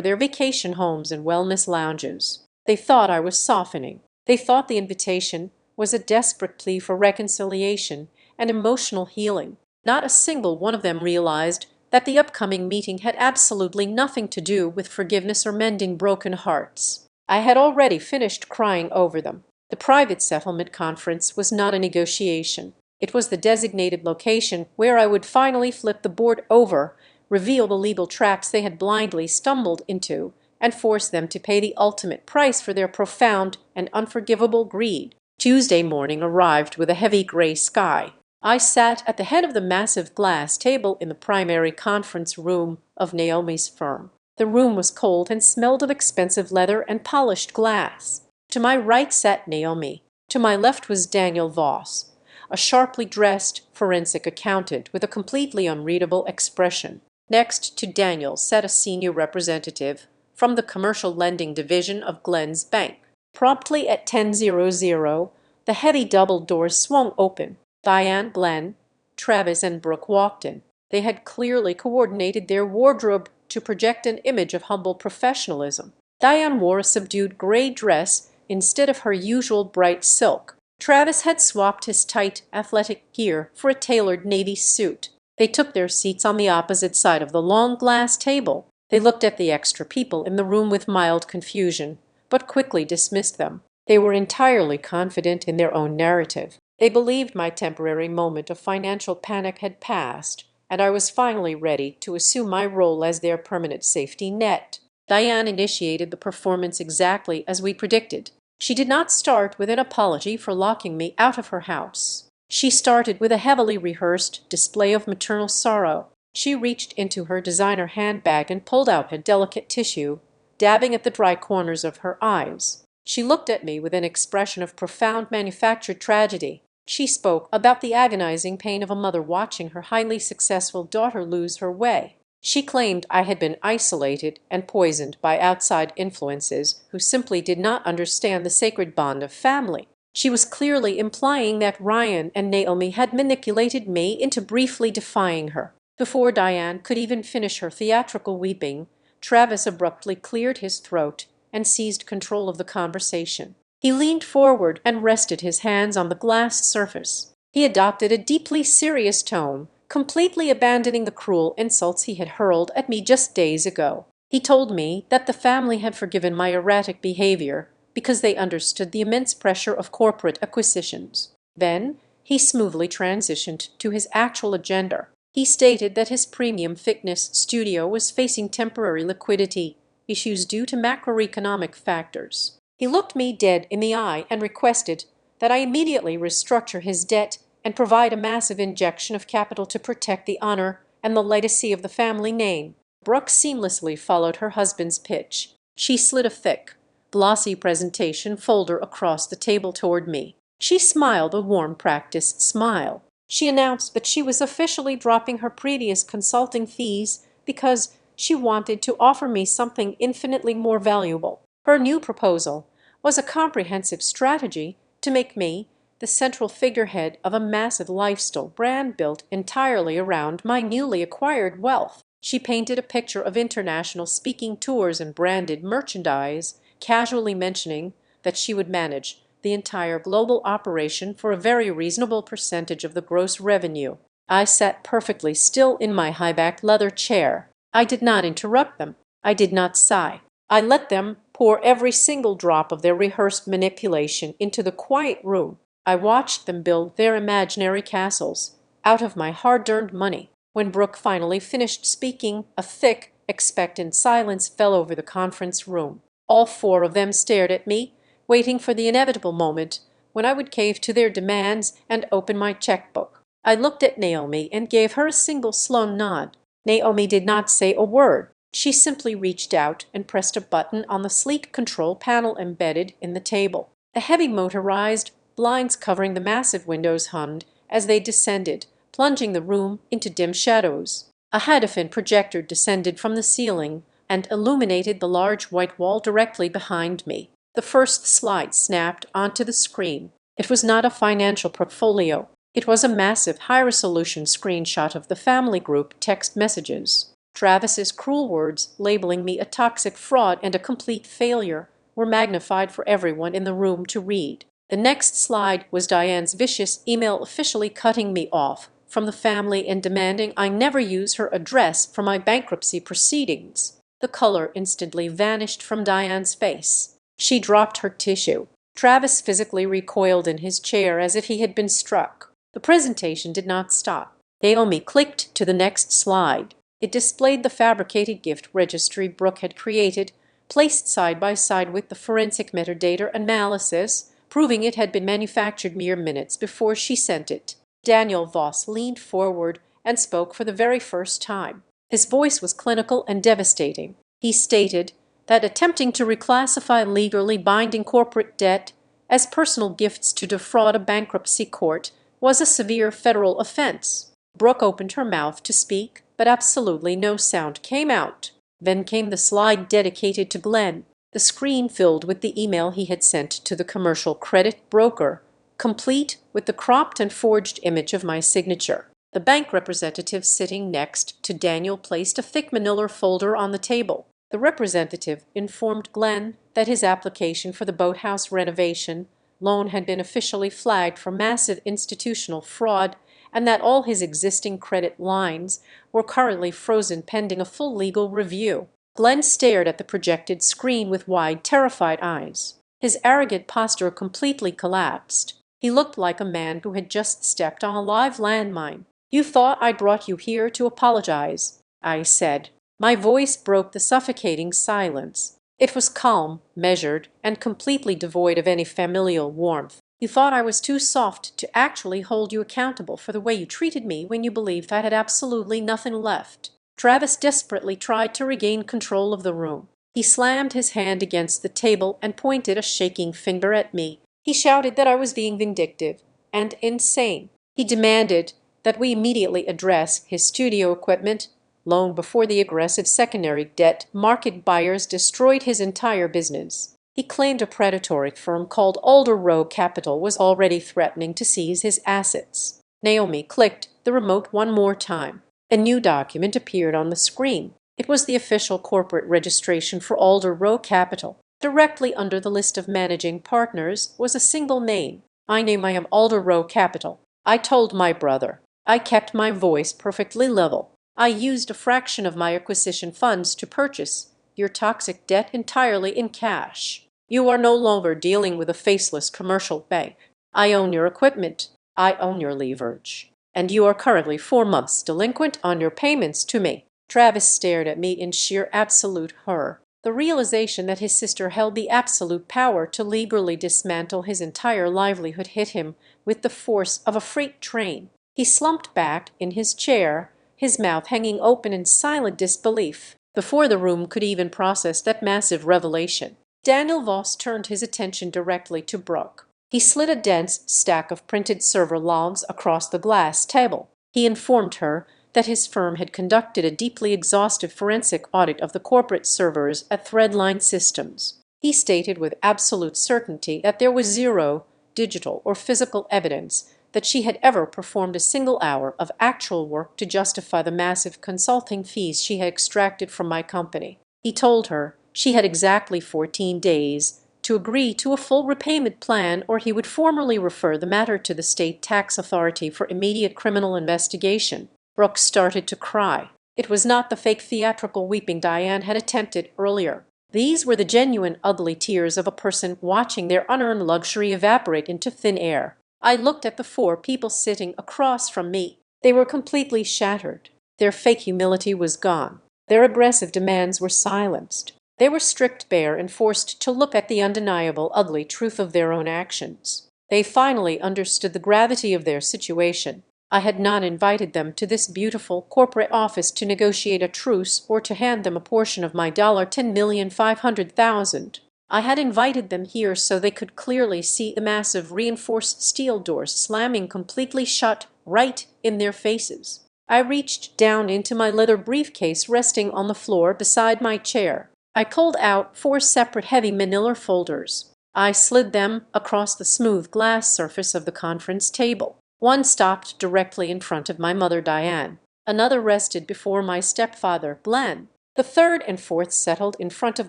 their vacation homes and wellness lounges. They thought I was softening. They thought the invitation was a desperate plea for reconciliation and emotional healing. Not a single one of them realized that the upcoming meeting had absolutely nothing to do with forgiveness or mending broken hearts. I had already finished crying over them. The private settlement conference was not a negotiation. It was the designated location where I would finally flip the board over, reveal the legal traps they had blindly stumbled into, and force them to pay the ultimate price for their profound and unforgivable greed. Tuesday morning arrived with a heavy gray sky. I sat at the head of the massive glass table in the primary conference room of Naomi's firm. The room was cold and smelled of expensive leather and polished glass. To my right sat Naomi. To my left was Daniel Voss, a sharply dressed forensic accountant with a completely unreadable expression. Next to Daniel sat a senior representative from the commercial lending division of Glenn's Bank. Promptly at 10:00, the heavy double doors swung open. Diane, Glenn, Travis, and Brooke walked in. They had clearly coordinated their wardrobe to project an image of humble professionalism. Diane wore a subdued gray dress instead of her usual bright silk. Travis had swapped his tight, athletic gear for a tailored navy suit. They took their seats on the opposite side of the long glass table. They looked at the extra people in the room with mild confusion, but quickly dismissed them. They were entirely confident in their own narrative. They believed my temporary moment of financial panic had passed, and I was finally ready to assume my role as their permanent safety net. Diane initiated the performance exactly as we predicted. She did not start with an apology for locking me out of her house. She started with a heavily rehearsed display of maternal sorrow. She reached into her designer handbag and pulled out a delicate tissue, dabbing at the dry corners of her eyes. She looked at me with an expression of profound manufactured tragedy. She spoke about the agonizing pain of a mother watching her highly successful daughter lose her way. She claimed I had been isolated and poisoned by outside influences who simply did not understand the sacred bond of family. She was clearly implying that Ryan and Naomi had manipulated me into briefly defying her. Before Diane could even finish her theatrical weeping, Travis abruptly cleared his throat and seized control of the conversation. He leaned forward and rested his hands on the glass surface. He adopted a deeply serious tone, completely abandoning the cruel insults he had hurled at me just days ago. He told me that the family had forgiven my erratic behavior because they understood the immense pressure of corporate acquisitions. Then he smoothly transitioned to his actual agenda. He stated that his premium fitness studio was facing temporary liquidity issues due to macroeconomic factors. He looked me dead in the eye and requested that I immediately restructure his debt and provide a massive injection of capital to protect the honor and the legacy of the family name. Brooke seamlessly followed her husband's pitch. She slid a thick, glossy presentation folder across the table toward me. She smiled a warm, practiced smile. She announced that she was officially dropping her previous consulting fees because she wanted to offer me something infinitely more valuable. Her new proposal was a comprehensive strategy to make me the central figurehead of a massive lifestyle brand built entirely around my newly acquired wealth. She painted a picture of international speaking tours and branded merchandise, casually mentioning that she would manage the entire global operation for a very reasonable percentage of the gross revenue. I sat perfectly still in my high-backed leather chair. I did not interrupt them. I did not sigh. I let them pour every single drop of their rehearsed manipulation into the quiet room. I watched them build their imaginary castles out of my hard-earned money. When Brooke finally finished speaking, a thick, expectant silence fell over the conference room. All four of them stared at me, waiting for the inevitable moment when I would cave to their demands and open my checkbook. I looked at Naomi and gave her a single slow nod. Naomi did not say a word. She simply reached out and pressed a button on the sleek control panel embedded in the table. The heavy motorized blinds covering the massive windows hummed as they descended, plunging the room into dim shadows. A Hadafin projector descended from the ceiling and illuminated the large white wall directly behind me. The first slide snapped onto the screen. It was not a financial portfolio. It was a massive, high-resolution screenshot of the family group text messages. Travis's cruel words labeling me a toxic fraud and a complete failure were magnified for everyone in the room to read. The next slide was Diane's vicious email officially cutting me off from the family and demanding I never use her address for my bankruptcy proceedings. The color instantly vanished from Diane's face. She dropped her tissue. Travis physically recoiled in his chair as if he had been struck. The presentation did not stop. Naomi clicked to the next slide. It displayed the fabricated gift registry Brooke had created, placed side by side with the forensic metadata analysis, proving it had been manufactured mere minutes before she sent it. Daniel Voss leaned forward and spoke for the very first time. His voice was clinical and devastating. He stated that attempting to reclassify legally binding corporate debt as personal gifts to defraud a bankruptcy court was a severe federal offense. Brooke opened her mouth to speak, but absolutely no sound came out. Then came the slide dedicated to Glenn, the screen filled with the email he had sent to the commercial credit broker, complete with the cropped and forged image of my signature. The bank representative sitting next to Daniel placed a thick manila folder on the table. The representative informed Glenn that his application for the boathouse renovation loan had been officially flagged for massive institutional fraud and that all his existing credit lines were currently frozen pending a full legal review. Glenn stared at the projected screen with wide, terrified eyes. His arrogant posture completely collapsed. He looked like a man who had just stepped on a live landmine. "You thought I brought you here to apologize," I said. My voice broke the suffocating silence. It was calm, measured, and completely devoid of any familial warmth. "You thought I was too soft to actually hold you accountable for the way you treated me when you believed I had absolutely nothing left." Travis desperately tried to regain control of the room. He slammed his hand against the table and pointed a shaking finger at me. He shouted that I was being vindictive and insane. He demanded that we immediately address his studio equipment long before the aggressive secondary debt market buyers destroyed his entire business. He claimed a predatory firm called Alder Row Capital was already threatening to seize his assets. Naomi clicked the remote one more time. A new document appeared on the screen. It was the official corporate registration for Alder Row Capital. Directly under the list of managing partners was a single name. "I am Alder Row Capital. I told my brother." I kept my voice perfectly level. "I used a fraction of my acquisition funds to purchase your toxic debt entirely in cash. You are no longer dealing with a faceless commercial bank. I own your equipment. I own your leverage. And you are currently 4 months delinquent on your payments to me." Travis stared at me in sheer absolute horror. The realization that his sister held the absolute power to liberally dismantle his entire livelihood hit him with the force of a freight train. He slumped back in his chair, his mouth hanging open in silent disbelief. Before the room could even process that massive revelation, Daniel Voss turned his attention directly to Brooke. He slid a dense stack of printed server logs across the glass table. He informed her that his firm had conducted a deeply exhaustive forensic audit of the corporate servers at Threadline Systems. He stated with absolute certainty that there was zero digital or physical evidence that she had ever performed a single hour of actual work to justify the massive consulting fees she had extracted from my company. He told her she had exactly 14 days to agree to a full repayment plan, or he would formally refer the matter to the state tax authority for immediate criminal investigation. Brooke started to cry. It was not the fake theatrical weeping Diane had attempted earlier. These were the genuine ugly tears of a person watching their unearned luxury evaporate into thin air. I looked at the 4 people sitting across from me. They were completely shattered. Their fake humility was gone. Their aggressive demands were silenced. They were stripped bare and forced to look at the undeniable, ugly truth of their own actions. They finally understood the gravity of their situation. I had not invited them to this beautiful corporate office to negotiate a truce or to hand them a portion of my $10,500,000. I had invited them here so they could clearly see the massive reinforced steel doors slamming completely shut right in their faces. I reached down into my leather briefcase resting on the floor beside my chair. I pulled out 4 separate heavy manila folders. I slid them across the smooth glass surface of the conference table. One stopped directly in front of my mother Diane. Another rested before my stepfather Glenn. The third and fourth settled in front of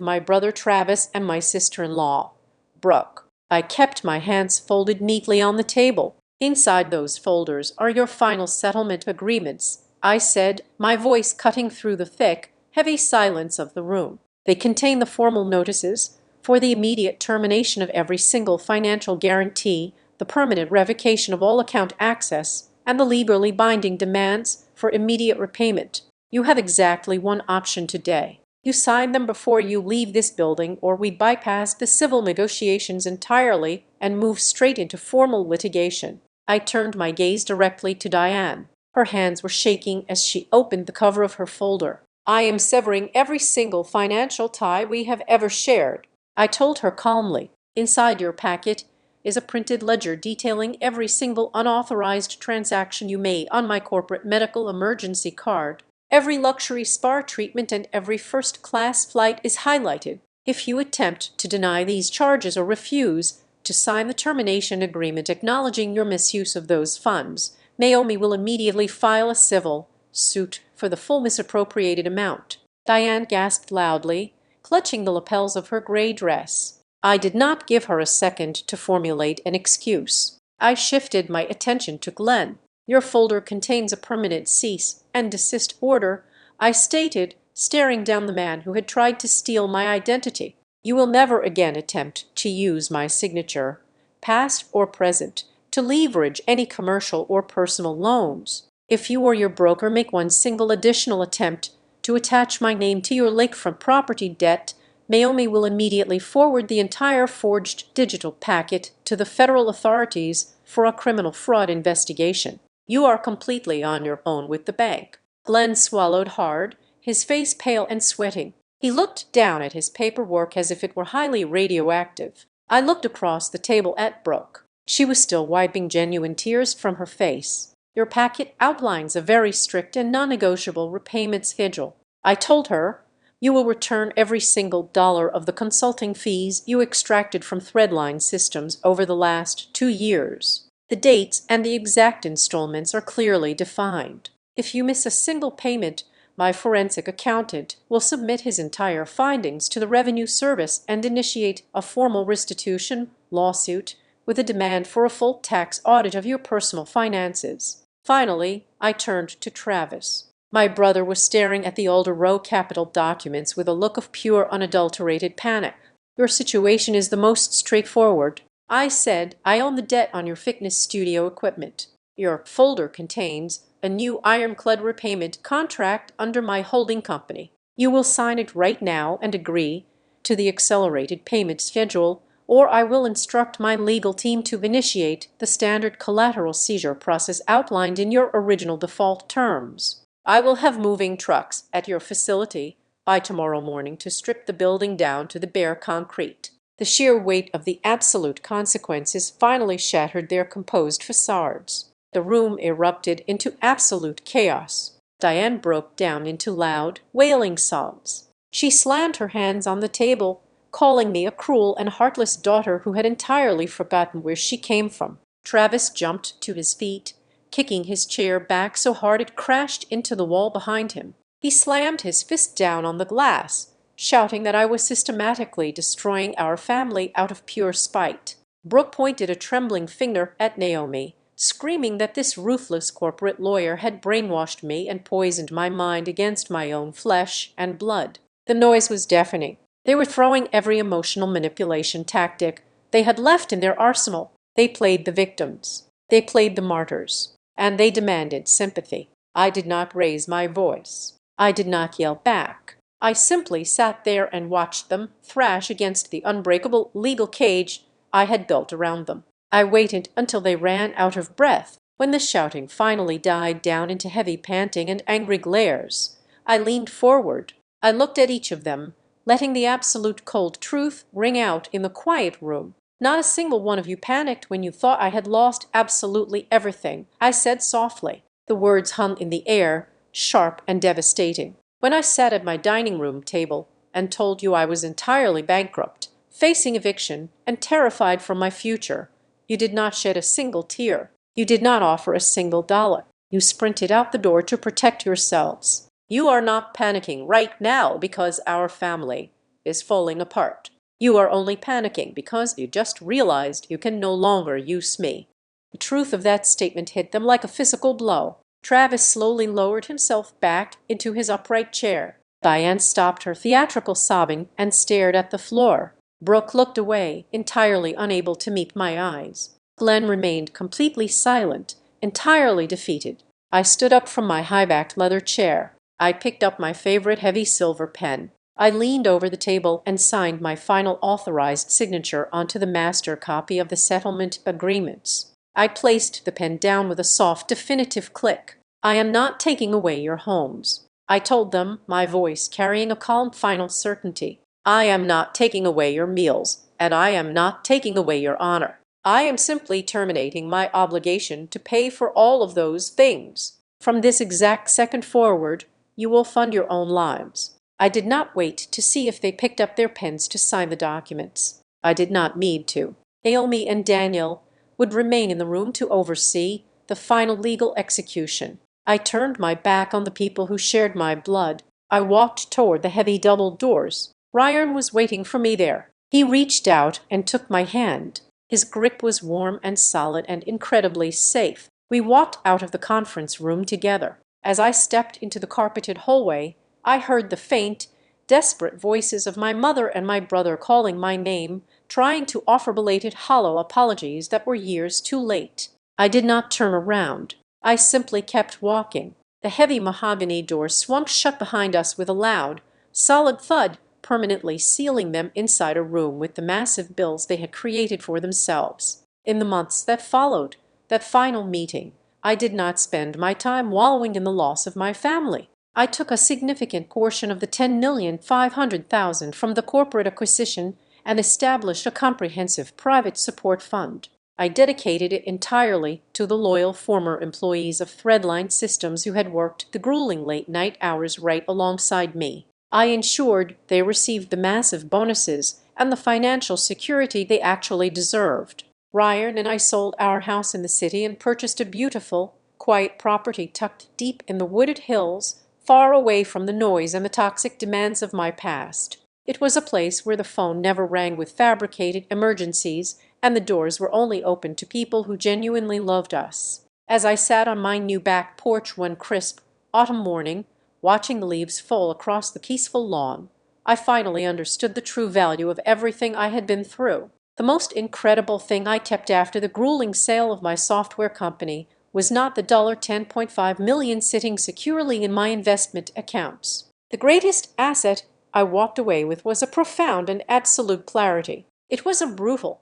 my brother Travis and my sister-in-law, Brooke. I kept my hands folded neatly on the table. "Inside those folders are your final settlement agreements," I said, my voice cutting through the thick, heavy silence of the room. "They contain the formal notices for the immediate termination of every single financial guarantee, the permanent revocation of all account access, and the legally binding demands for immediate repayment. You have exactly one option today. You sign them before you leave this building, or we bypass the civil negotiations entirely and move straight into formal litigation." I turned my gaze directly to Diane. Her hands were shaking as she opened the cover of her folder. "I am severing every single financial tie we have ever shared," I told her calmly. "Inside your packet is a printed ledger detailing every single unauthorized transaction you made on my corporate medical emergency card. Every luxury spa treatment and every first-class flight is highlighted. If you attempt to deny these charges or refuse to sign the termination agreement acknowledging your misuse of those funds, Naomi will immediately file a civil suit for the full misappropriated amount." Diane gasped loudly, clutching the lapels of her gray dress. I did not give her a second to formulate an excuse. I shifted my attention to Glenn. "Your folder contains a permanent cease and desist order," I stated, staring down the man who had tried to steal my identity. "You will never again attempt to use my signature, past or present, to leverage any commercial or personal loans. If you or your broker make one single additional attempt to attach my name to your lakefront property debt, Naomi will immediately forward the entire forged digital packet to the federal authorities for a criminal fraud investigation. You are completely on your own with the bank." Glenn swallowed hard, his face pale and sweating. He looked down at his paperwork as if it were highly radioactive. I looked across the table at Brooke. She was still wiping genuine tears from her face. "Your packet outlines a very strict and non-negotiable repayment schedule. I told her you will return every single dollar of the consulting fees you extracted from Threadline Systems over the last 2 years. The dates and the exact installments are clearly defined. If you miss a single payment, my forensic accountant will submit his entire findings to the Revenue Service and initiate a formal restitution lawsuit with a demand for a full tax audit of your personal finances." Finally, I turned to Travis. My brother was staring at the older Row Capital documents with a look of pure, unadulterated panic. "Your situation is the most straightforward," I said. "I own the debt on your fitness studio equipment. Your folder contains a new ironclad repayment contract under my holding company. You will sign it right now and agree to the accelerated payment schedule, or I will instruct my legal team to initiate the standard collateral seizure process outlined in your original default terms. I will have moving trucks at your facility by tomorrow morning to strip the building down to the bare concrete." The sheer weight of the absolute consequences finally shattered their composed facades. The room erupted into absolute chaos. Diane broke down into loud, wailing sobs. She slammed her hands on the table, calling me a cruel and heartless daughter who had entirely forgotten where she came from. Travis jumped to his feet, kicking his chair back so hard it crashed into the wall behind him. He slammed his fist down on the glass, shouting that I was systematically destroying our family out of pure spite. Brooke pointed a trembling finger at Naomi, screaming that this ruthless corporate lawyer had brainwashed me and poisoned my mind against my own flesh and blood. The noise was deafening. They were throwing every emotional manipulation tactic they had left in their arsenal. They played the victims. They played the martyrs. And they demanded sympathy. I did not raise my voice. I did not yell back. I simply sat there and watched them thrash against the unbreakable legal cage I had built around them. I waited until they ran out of breath. When the shouting finally died down into heavy panting and angry glares, I leaned forward. I looked at each of them, letting the absolute cold truth ring out in the quiet room. "Not a single one of you panicked when you thought I had lost absolutely everything," I said softly. The words hung in the air, sharp and devastating. "When I sat at my dining room table and told you I was entirely bankrupt, facing eviction and terrified for my future, you did not shed a single tear. You did not offer a single dollar. You sprinted out the door to protect yourselves. You are not panicking right now because our family is falling apart. You are only panicking because you just realized you can no longer use me." The truth of that statement hit them like a physical blow. Travis slowly lowered himself back into his upright chair. Diane stopped her theatrical sobbing and stared at the floor. Brooke looked away, entirely unable to meet my eyes. Glenn remained completely silent, entirely defeated. I stood up from my high-backed leather chair. I picked up my favorite heavy silver pen. I leaned over the table and signed my final authorized signature onto the master copy of the settlement agreements. I placed the pen down with a soft, definitive click. "I am not taking away your homes," I told them, my voice carrying a calm final certainty. "I am not taking away your meals, and I am not taking away your honor. I am simply terminating my obligation to pay for all of those things. From this exact second forward, you will fund your own lives." I did not wait to see if they picked up their pens to sign the documents. I did not need to. Naomi and Daniel would remain in the room to oversee the final legal execution. I turned my back on the people who shared my blood. I walked toward the heavy double doors. Ryan was waiting for me there. He reached out and took my hand. His grip was warm and solid and incredibly safe. We walked out of the conference room together. As I stepped into the carpeted hallway, I heard the faint, desperate voices of my mother and my brother calling my name, trying to offer belated hollow apologies that were years too late. I did not turn around. I simply kept walking. The heavy mahogany doors swung shut behind us with a loud, solid thud, permanently sealing them inside a room with the massive bills they had created for themselves. In the months that followed that final meeting, I did not spend my time wallowing in the loss of my family. I took a significant portion of the $10,500,000 from the corporate acquisition and established a comprehensive private support fund. I dedicated it entirely to the loyal former employees of Threadline Systems who had worked the grueling late-night hours right alongside me. I ensured they received the massive bonuses and the financial security they actually deserved. Ryan and I sold our house in the city and purchased a beautiful, quiet property tucked deep in the wooded hills, far away from the noise and the toxic demands of my past. It was a place where the phone never rang with fabricated emergencies, and the doors were only open to people who genuinely loved us. As I sat on my new back porch one crisp autumn morning, watching the leaves fall across the peaceful lawn, I finally understood the true value of everything I had been through. The most incredible thing I kept after the grueling sale of my software company was not the $10.5 million sitting securely in my investment accounts. The greatest asset I walked away with was a profound and absolute clarity. It was a brutal,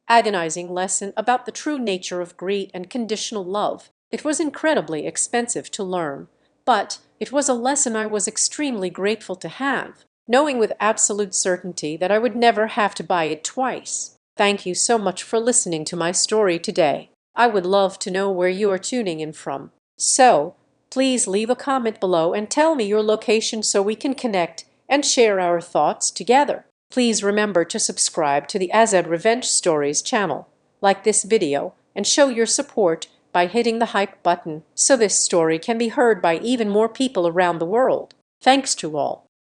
agonizing lesson about the true nature of greed and conditional love. It was incredibly expensive to learn, but it was a lesson I was extremely grateful to have, knowing with absolute certainty that I would never have to buy it twice. Thank you so much for listening to my story today. I would love to know where you are tuning in from. So, please leave a comment below and tell me your location so we can connect and share our thoughts together. Please remember to subscribe to the Azad Revenge Stories channel, like this video, and show your support by hitting the hype button so this story can be heard by even more people around the world. Thanks to all.